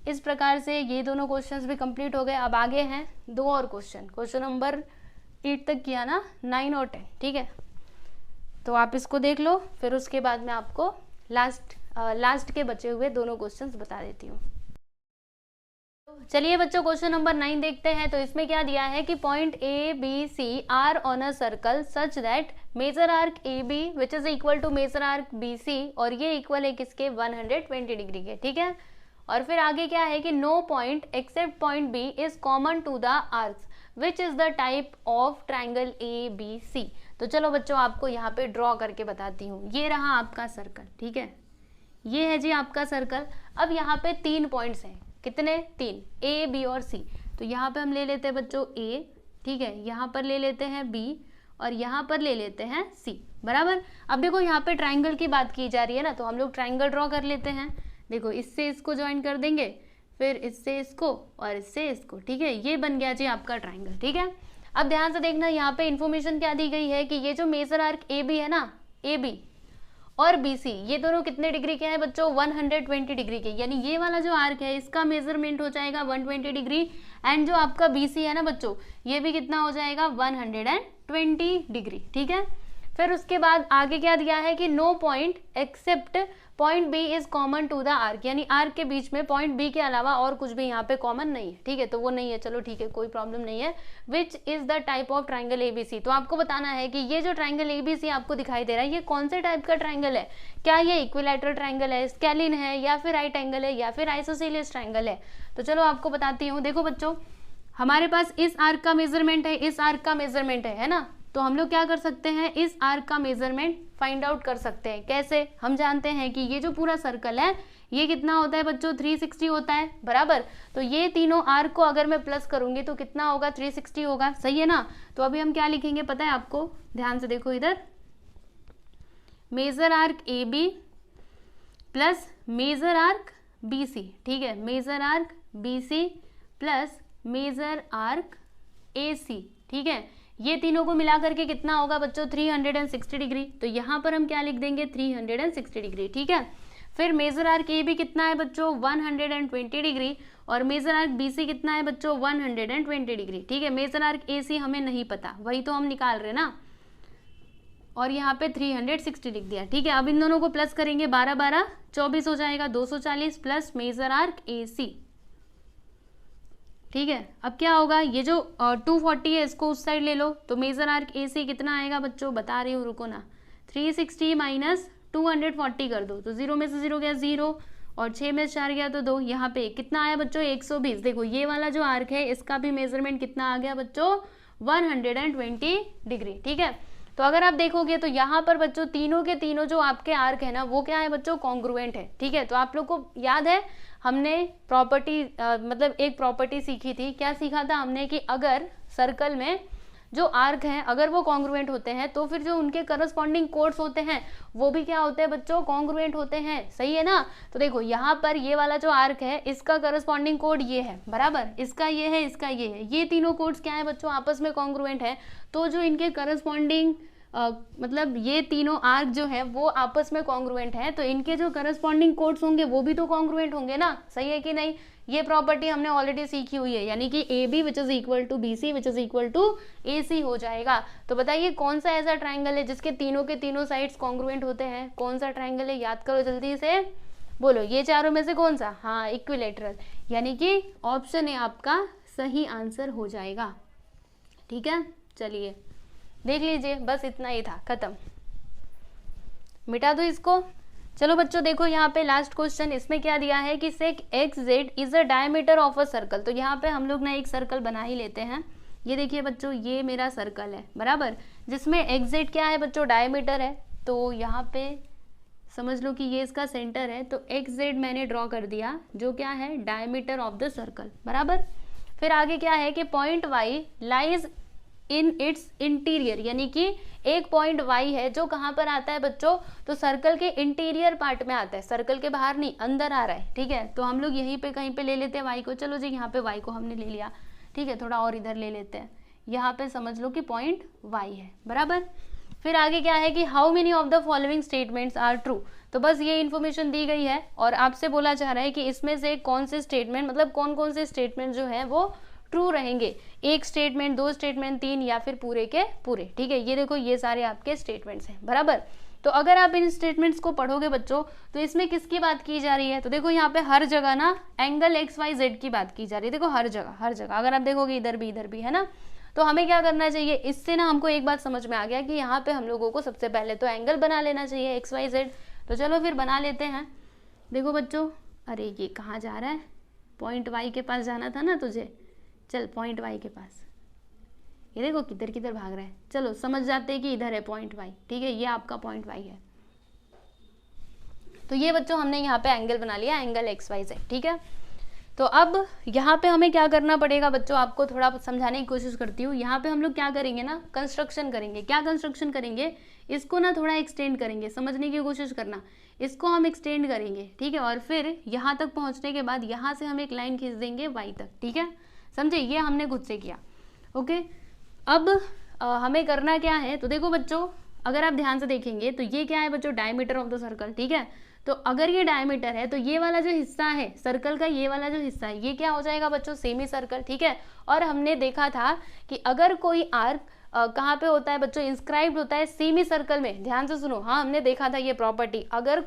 इस प्रकार से ये दोनों क्वेश्चंस भी कंप्लीट हो गए। अब आगे हैं 2 और क्वेश्चन नंबर 8 तक किया ना, 9 और 10, ठीक है। तो आप इसको देख लो, फिर उसके बाद मैं आपको लास्ट के बचे हुए दोनों क्वेश्चंस बता देती हूँ। चलिए बच्चों क्वेश्चन नंबर 9 देखते हैं। तो इसमें क्या दिया है कि point ABC are on a circle such that major arc AB which is equal to major arc BC, और ये इक्वल है किसके 120 डिग्री के, ठीक है। और फिर आगे क्या है कि no point except point B is common to the arcs which is the type of triangle ABC। तो चलो बच्चों आपको यहाँ पे ड्रॉ करके बताती हूँ। ये रहा आपका सर्कल, ठीक है, ये है जी आपका सर्कल। अब यहाँ पे 3 पॉइंट्स हैं, कितने, 3, A B और C। तो यहाँ पे हम ले लेते हैं बच्चों A, ठीक है, यहाँ पर ले लेते हैं B, और यहाँ पर ले लेते हैं C, बराबर। अब देखो यहाँ पे ट्राइंगल की बात की जा रही है ना, तो हम लोग ट्राइंगल ड्रॉ कर लेते हैं। देखो इससे इसको ज्वाइन कर देंगे, फिर इससे इसको और इससे इसको, ठीक है, ये बन गया जी आपका ट्राइंगल, ठीक है। अब ध्यान से देखना, यहाँ पे इन्फॉर्मेशन क्या दी गई है कि ये जो मेजर आर्क AB है ना, AB और BC, ये दोनों कितने डिग्री के हैं बच्चों, 120 डिग्री के, यानी ये वाला जो आर्क है इसका मेजरमेंट हो जाएगा 120 डिग्री, एंड जो आपका BC है ना बच्चों, ये भी कितना हो जाएगा 120 डिग्री, ठीक है। फिर उसके बाद आगे क्या दिया है कि no point except point B is common to the arc, यानी आर्क के बीच में पॉइंट B के अलावा और कुछ भी यहाँ पे कॉमन नहीं है, ठीक है, तो वो नहीं है, चलो ठीक है, कोई प्रॉब्लम नहीं है। विच is the type of triangle ABC, तो आपको बताना है कि ये जो ट्राइंगल ABC आपको दिखाई दे रहा है, ये कौन से टाइप का ट्राइंगल है, क्या ये इक्विलैटरल ट्राइंगल है, स्केलिन है, या फिर राइट एंगल है, या फिर आइसोसेलेस ट्राइंगल है। तो चलो आपको बताती हूँ। देखो बच्चों, हमारे पास इस आर्क का मेजरमेंट है, इस आर्क का मेजरमेंट है ना, तो हम लोग क्या कर सकते हैं, इस आर्क का मेजरमेंट फाइंड आउट कर सकते हैं। कैसे, हम जानते हैं कि ये जो पूरा सर्कल है ये कितना होता है बच्चों, 360 होता है, बराबर। तो ये तीनों आर्क को अगर मैं प्लस करूंगी तो कितना होगा, 360 होगा, सही है ना। तो अभी हम क्या लिखेंगे पता है आपको, ध्यान से देखो इधर, major arc AB plus major arc BC, ठीक है, major arc BC plus major arc AC, ठीक है, ये तीनों को मिला करके कितना होगा बच्चों, 360 डिग्री। तो यहाँ पर हम क्या लिख देंगे, 360 डिग्री, ठीक है। फिर मेजर आर्क AB कितना है बच्चों, 120 डिग्री, और मेजर आर्क BC कितना है बच्चों, 120 डिग्री, ठीक है। मेजर आर्क AC हमें नहीं पता, वही तो हम निकाल रहे ना, और यहाँ पे 360 लिख दिया, ठीक है। अब इन दोनों को प्लस करेंगे, 12 12 24 हो जाएगा, 240 प्लस मेजर आर्क AC, ठीक है। अब क्या होगा, ये जो 240 है इसको उस साइड ले लो, तो मेजर आर्क AC कितना आएगा बच्चों, बता रही हूँ, रुको ना, 360 माइनस 240 कर दो, तो 0 में से 0 गया 0, और 6 में 4 गया तो 2, यहाँ पे कितना आया बच्चों, 120। देखो ये वाला जो आर्क है इसका भी मेजरमेंट कितना आ गया बच्चों, 120 डिग्री, ठीक है। तो अगर आप देखोगे तो यहाँ पर बच्चों तीनों के तीनों जो आपके आर्क है ना, वो क्या है बच्चों, कॉन्ग्रुएंट है, ठीक है। तो आप लोग को याद है हमने प्रॉपर्टी मतलब एक प्रॉपर्टी सीखी थी, क्या सीखा था हमने कि अगर सर्कल में जो आर्क हैं अगर वो कॉन्ग्रुएंट होते हैं तो फिर जो उनके करस्पॉन्डिंग कोड्स होते हैं वो भी क्या होते हैं बच्चों, कॉन्ग्रुएंट होते हैं, सही है ना। तो देखो यहाँ पर ये वाला जो आर्क है इसका करस्पॉन्डिंग कोड ये है, बराबर, इसका ये है, इसका ये है, ये तीनों कोड्स क्या है बच्चों, आपस में कॉन्ग्रुएंट है। तो जो इनके करस्पॉन्डिंग मतलब ये तीनों आर्क जो है वो आपस में कॉन्ग्रुएंट है, तो इनके जो करस्पॉन्डिंग कोड्स होंगे वो भी तो कॉन्ग्रुएंट होंगे ना, सही है कि नहीं। ये प्रॉपर्टी हमने ऑलरेडी सीखी हुई है, यानी कि AB which is equal to BC which is equal to AC हो जाएगा। तो बताइए कौन सा ऐसा ट्राइंगल है जिसके तीनों के तीनों साइड्स कॉन्ग्रुएंट होते हैं, कौन सा ट्राइंगल है, याद करो जल्दी से, बोलो ये चारों में से कौन सा, हाँ इक्विलैटरल, यानी कि ऑप्शन ए आपका सही आंसर हो जाएगा, ठीक है। चलिए देख लीजिए, बस इतना ही था, खत्म, मिटा दो इसको। चलो बच्चों देखो यहाँ पे लास्ट क्वेश्चन, इसमें क्या दिया है कि सेक XZ is a diameter of a circle. तो यहाँ पे हम लोग ना एक सर्कल बना ही लेते हैं। ये देखिए बच्चों, ये मेरा सर्कल है, बराबर, जिसमें XZ क्या है बच्चों, डायमीटर है। तो यहाँ पे समझ लो कि ये इसका सेंटर है, तो XZ मैंने ड्रॉ कर दिया जो क्या है, डायमीटर ऑफ द सर्कल, बराबर। फिर आगे क्या है कि point Y lies in its interior, यानी कि एक पॉइंट Y है जो कहाँ पर आता है बच्चों, तो सर्कल के इंटीरियर पार्ट में आता है, सर्कल के बाहर नहीं, अंदर आ रहा है, ठीक है। तो हम लोग यहीं पे कहीं पे ले लेते हैं Y को, चलो जी यहाँ पे Y को हमने ले लिया, ठीक है, थोड़ा और इधर ले लेते हैं, यहाँ पे समझ लो कि पॉइंट Y है, बराबर। फिर आगे क्या है कि how many of the following statements are true. तो बस ये इन्फॉर्मेशन दी गई है और आपसे बोला जा रहा है कि इसमें से कौन से स्टेटमेंट, मतलब कौन कौन से स्टेटमेंट जो है वो ट्रू रहेंगे, एक स्टेटमेंट, दो स्टेटमेंट, तीन, या फिर पूरे के पूरे, ठीक है। ये देखो ये सारे आपके स्टेटमेंट्स हैं, बराबर। तो अगर आप इन स्टेटमेंट्स को पढ़ोगे बच्चों तो इसमें किसकी बात की जा रही है, तो देखो यहाँ पे हर जगह ना एंगल XYZ की बात की जा रही है, देखो हर जगह अगर आप देखोगे इधर भी है ना। तो हमें क्या करना चाहिए, इससे ना हमको एक बात समझ में आ गया कि यहाँ पे हम लोगों को सबसे पहले तो एंगल बना लेना चाहिए XYZ। तो चलो फिर बना लेते हैं। देखो बच्चों, अरे ये कहाँ जा रहा है, पॉइंट Y के पास जाना था ना तुझे, चल पॉइंट Y के पास, ये देखो किधर किधर भाग रहा है। चलो समझ जाते हैं कि इधर है पॉइंट Y, ठीक है, ये आपका पॉइंट Y है। तो ये बच्चों हमने यहाँ पे एंगल बना लिया, एंगल XYZ, ठीक है। तो अब यहाँ पे हमें क्या करना पड़ेगा बच्चों, आपको थोड़ा समझाने की कोशिश करती हूँ। यहाँ पे हम लोग क्या करेंगे ना, कंस्ट्रक्शन करेंगे। क्या कंस्ट्रक्शन करेंगे, इसको ना थोड़ा एक्सटेंड करेंगे, समझने की कोशिश करना। इसको हम एक्सटेंड करेंगे, ठीक है, और फिर यहाँ तक पहुँचने के बाद यहाँ से हम एक लाइन खींच देंगे y तक, ठीक है, समझे, ये हमने खुद से किया। ओके, अब हमें करना क्या है, तो देखो बच्चों, अगर आप ध्यान से देखेंगे तो ये क्या है बच्चों, डायमीटर ऑफ द सर्कल, ठीक है। तो अगर ये डायमीटर है तो ये वाला जो हिस्सा है सर्कल का, ये वाला जो हिस्सा है ये क्या हो जाएगा बच्चों, सेमी सर्कल, ठीक है। और हमने देखा था कि अगर कोई आर्क कहाँ पे होता है बच्चों, इंस्क्राइब्ड होता है सेमी सर्कल में। ध्यान से सुनो, हाँ हमने देखा था ये प्रॉपर्टी। अगर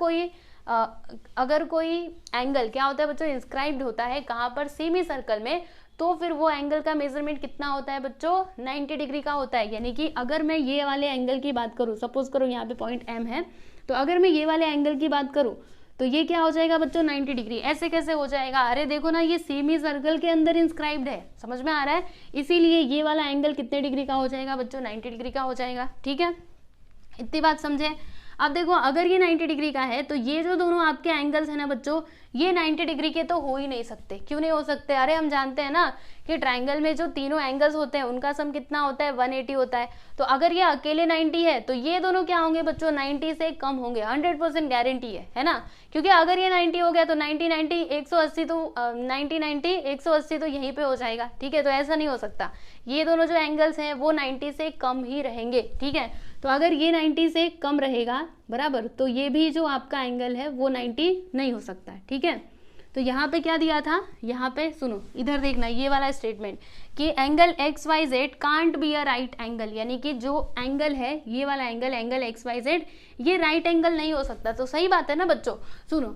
कोई एंगल क्या होता है बच्चों, इंस्क्राइब्ड होता है कहाँ पर, सेमी सर्कल में, तो फिर वो एंगल का मेजरमेंट कितना होता है बच्चों, 90 डिग्री का होता है। यानी कि अगर मैं ये वाले एंगल की बात करूँ, सपोज करो यहाँ पे पॉइंट M है, तो अगर मैं ये वाले एंगल की बात करूँ तो ये क्या हो जाएगा बच्चों, 90 डिग्री। ऐसे कैसे हो जाएगा, अरे देखो ना, ये सेमी सर्कल के अंदर इंस्क्राइब्ड है, समझ में आ रहा है, इसीलिए ये वाला एंगल कितने डिग्री का हो जाएगा बच्चों, 90 डिग्री का हो जाएगा, ठीक है। इतनी बात समझे। अब देखो, अगर ये 90 डिग्री का है तो ये जो दोनों आपके एंगल्स है ना बच्चों, ये 90 डिग्री के तो हो ही नहीं सकते। क्यों नहीं हो सकते, अरे हम जानते हैं ना कि ट्राइंगल में जो तीनों एंगल्स होते हैं उनका सम कितना होता है, 180 होता है। तो अगर ये अकेले 90 है तो ये दोनों क्या होंगे बच्चों, 90 से कम होंगे, 100% गारंटी है ना। क्योंकि अगर ये 90 हो गया तो 90 90 180 तो 90 90 180 तो यहीं पे हो जाएगा, ठीक है। तो ऐसा नहीं हो सकता, ये दोनों जो एंगल्स हैं वो 90 से कम ही रहेंगे, ठीक है। तो अगर ये 90 से कम रहेगा बराबर, तो ये भी जो आपका एंगल है वो 90 नहीं हो सकता है, ठीक है। तो यहाँ पे क्या दिया था, यहाँ पे सुनो, इधर देखना, ये वाला स्टेटमेंट कि angle XYZ can't be a right angle, यानी कि जो एंगल है ये वाला एंगल XYZ, ये राइट एंगल नहीं हो सकता। तो सही बात है ना बच्चों, सुनो,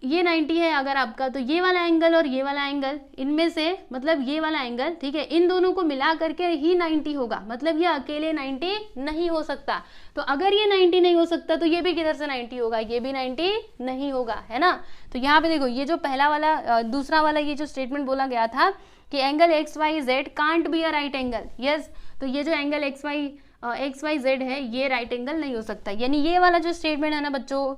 ये 90 है अगर आपका, तो ये वाला एंगल और ये वाला एंगल, इनमें से मतलब ये वाला एंगल, ठीक है, इन दोनों को मिला करके ही 90 होगा, मतलब ये अकेले 90 नहीं हो सकता। तो अगर ये 90 नहीं हो सकता तो ये भी किधर से 90 होगा, ये भी 90 नहीं होगा, है ना। तो यहाँ पे देखो, ये जो पहला वाला दूसरा वाला ये जो स्टेटमेंट बोला गया था कि angle XYZ can't be a right angle, yes, तो ये जो एंगल XYZ है ये राइट एंगल नहीं हो सकता। यानी ये वाला जो स्टेटमेंट है ना बच्चों,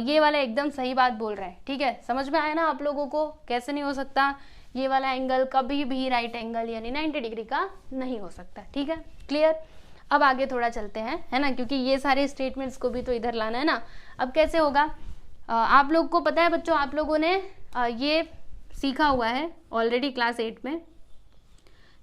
ये वाला एकदम सही बात बोल रहा है, ठीक है। समझ में आया ना आप लोगों को, कैसे नहीं हो सकता, ये वाला एंगल कभी भी राइट एंगल यानी 90 डिग्री का नहीं हो सकता, ठीक है, क्लियर। अब आगे थोड़ा चलते हैं, है ना, क्योंकि ये सारे स्टेटमेंट्स को भी तो इधर लाना है ना। अब कैसे होगा, आप लोग को पता है बच्चों, आप लोगों ने ये सीखा हुआ है ऑलरेडी क्लास 8 में।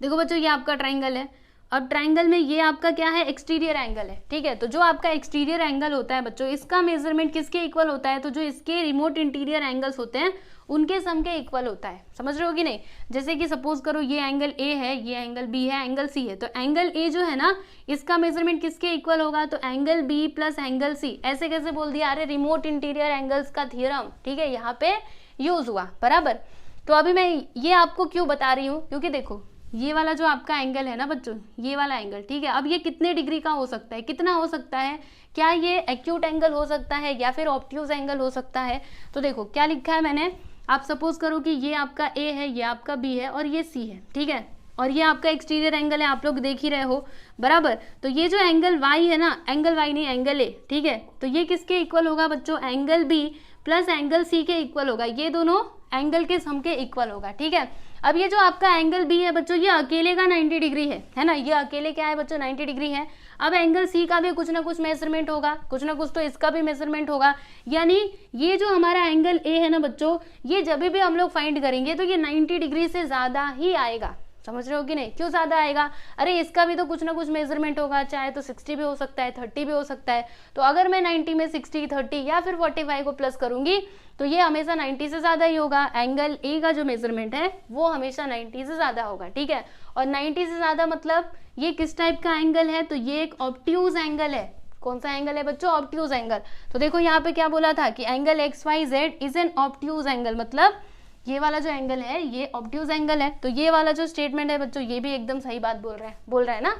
देखो बच्चों, ये आपका ट्राइंगल है। अब ट्राइंगल में ये आपका क्या है, एक्सटीरियर एंगल है, ठीक है। तो जो आपका एक्सटीरियर एंगल होता है बच्चों, इसका मेजरमेंट किसके इक्वल होता है, तो जो इसके रिमोट इंटीरियर एंगल्स होते हैं उनके सम के इक्वल होता है। समझ रहे हो कि नहीं। जैसे कि सपोज करो ये एंगल ए है, ये एंगल बी है, एंगल सी है, तो एंगल ए जो है ना, इसका मेजरमेंट किसके इक्वल होगा, तो angle B plus angle C. ऐसे कैसे बोल दिया, अरे रिमोट इंटीरियर एंगल्स का थ्योरम, ठीक है, यहाँ पे यूज हुआ बराबर। तो अभी मैं ये आपको क्यों बता रही हूँ, क्योंकि देखो ये वाला जो आपका एंगल है ना बच्चों, ये वाला एंगल, ठीक है, अब ये कितने डिग्री का हो सकता है, कितना हो सकता है, क्या ये एक्यूट एंगल हो सकता है या फिर ऑब्ट्यूज एंगल हो सकता है। तो देखो क्या लिखा है मैंने, आप सपोज करो कि ये आपका ए है, ये आपका बी है और ये सी है, ठीक है, और ये आपका एक्सटीरियर एंगल है, आप लोग देख ही रहे हो बराबर। तो ये जो एंगल वाई है ना, एंगल वाई नहीं एंगल ए, ठीक है, तो ये किसके इक्वल होगा बच्चों, angle B plus angle C के इक्वल होगा। ये दोनों एंगल के सम के इक्वल होगा, ठीक है। अब ये जो आपका एंगल बी है बच्चों, ये अकेले का 90 डिग्री है ना, ये अकेले क्या है बच्चों, 90 डिग्री है। अब एंगल सी का भी कुछ ना कुछ मेजरमेंट होगा, कुछ ना कुछ तो इसका भी मेजरमेंट होगा। यानी ये जो हमारा एंगल ए है ना बच्चों, ये जब भी हम लोग फाइंड करेंगे तो ये 90 डिग्री से ज्यादा ही आएगा। समझ रहे हो कि नहीं, क्यों ज्यादा आएगा, अरे इसका भी तो कुछ ना कुछ मेजरमेंट होगा, चाहे तो 60 भी हो सकता है, 30 भी हो सकता है। तो अगर मैं 90 में 60, 30 या फिर 45 को प्लस करूंगी तो ये हमेशा 90 से ज्यादा ही होगा। एंगल ए का जो मेजरमेंट है वो हमेशा 90 से ज्यादा होगा, ठीक है। और 90 से ज्यादा मतलब ये किस टाइप का एंगल है, तो ये एक ऑब्ट्यूज एंगल है। कौन सा एंगल है बच्चों, ऑब्ट्यूज एंगल। तो देखो यहाँ पे क्या बोला था कि angle XYZ is N obtuse angle, मतलब ये वाला जो एंगल है ये ऑब्ट्यूज एंगल है। तो ये वाला जो स्टेटमेंट है बच्चों, ये भी एकदम सही बात बोल रहा है ना,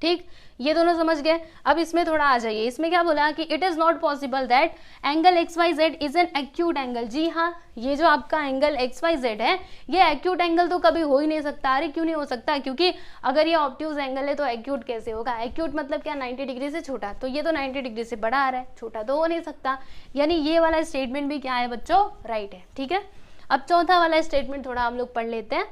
ठीक, ये दोनों समझ गए। अब इसमें थोड़ा आ जाइए, इसमें क्या बोला कि it is not possible that angle XYZ is an acute angle. जी हाँ, ये जो आपका एंगल XYZ है ये एक्यूट एंगल तो कभी हो ही नहीं सकता। अरे क्यों नहीं हो सकता, क्योंकि अगर ये ऑब्ट्यूज एंगल है तो एक्यूट कैसे होगा, एक्यूट मतलब क्या, 90 डिग्री से छोटा, तो ये तो 90 डिग्री से बड़ा आ रहा है, छोटा तो हो नहीं सकता। यानी ये वाला स्टेटमेंट भी क्या है बच्चों, राइट है, ठीक है। अब चौथा वाला स्टेटमेंट थोड़ा हम लोग पढ़ लेते हैं।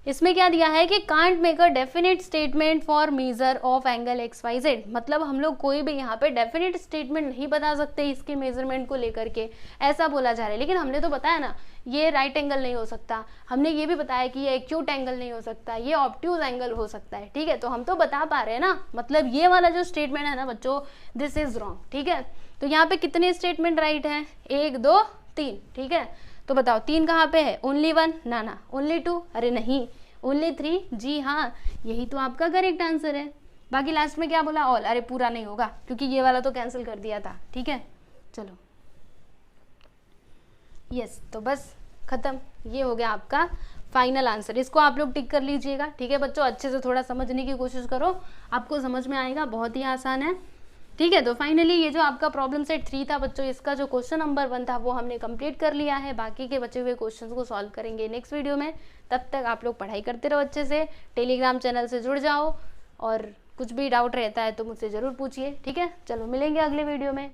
इसमें क्या दिया है कि can't make a definite statement for major of angle XYZ, मतलब हम लोग कोई भी यहाँ पे डेफिनेट स्टेटमेंट नहीं बता सकते इसके मेजरमेंट को लेकर के, ऐसा बोला जा रहा है। लेकिन हमने तो बताया ना ये राइट एंगल नहीं हो सकता, हमने ये भी बताया कि ये एक्यूट एंगल नहीं हो सकता, ये ऑब्ट्यूज एंगल हो सकता है, ठीक है। तो हम तो बता पा रहे हैं ना, मतलब ये वाला जो स्टेटमेंट है ना बच्चों, दिस इज रॉन्ग, ठीक है। तो यहाँ पे कितने स्टेटमेंट राइट है, 1 2 3, ठीक है। तो बताओ 3 कहाँ पे है, ओनली 1, ना ओनली 2, अरे नहीं ओनली 3, जी हाँ यही तो आपका करेक्ट आंसर है। बाकी लास्ट में क्या बोला, ऑल, अरे पूरा नहीं होगा क्योंकि ये वाला तो कैंसिल कर दिया था, ठीक है। चलो यस, तो बस खत्म, ये हो गया आपका फाइनल आंसर। इसको आप लोग टिक कर लीजिएगा, ठीक है बच्चों। अच्छे से थोड़ा समझने की कोशिश करो, आपको समझ में आएगा, बहुत ही आसान है, ठीक है। तो फाइनली ये जो आपका प्रॉब्लम सेट 3 था बच्चों, इसका जो क्वेश्चन नंबर 1 था वो हमने कंप्लीट कर लिया है। बाकी के बचे हुए क्वेश्चंस को सॉल्व करेंगे नेक्स्ट वीडियो में। तब तक आप लोग पढ़ाई करते रहो अच्छे से, टेलीग्राम चैनल से जुड़ जाओ, और कुछ भी डाउट रहता है तो मुझसे ज़रूर पूछिए, ठीक है। चलो मिलेंगे अगले वीडियो में।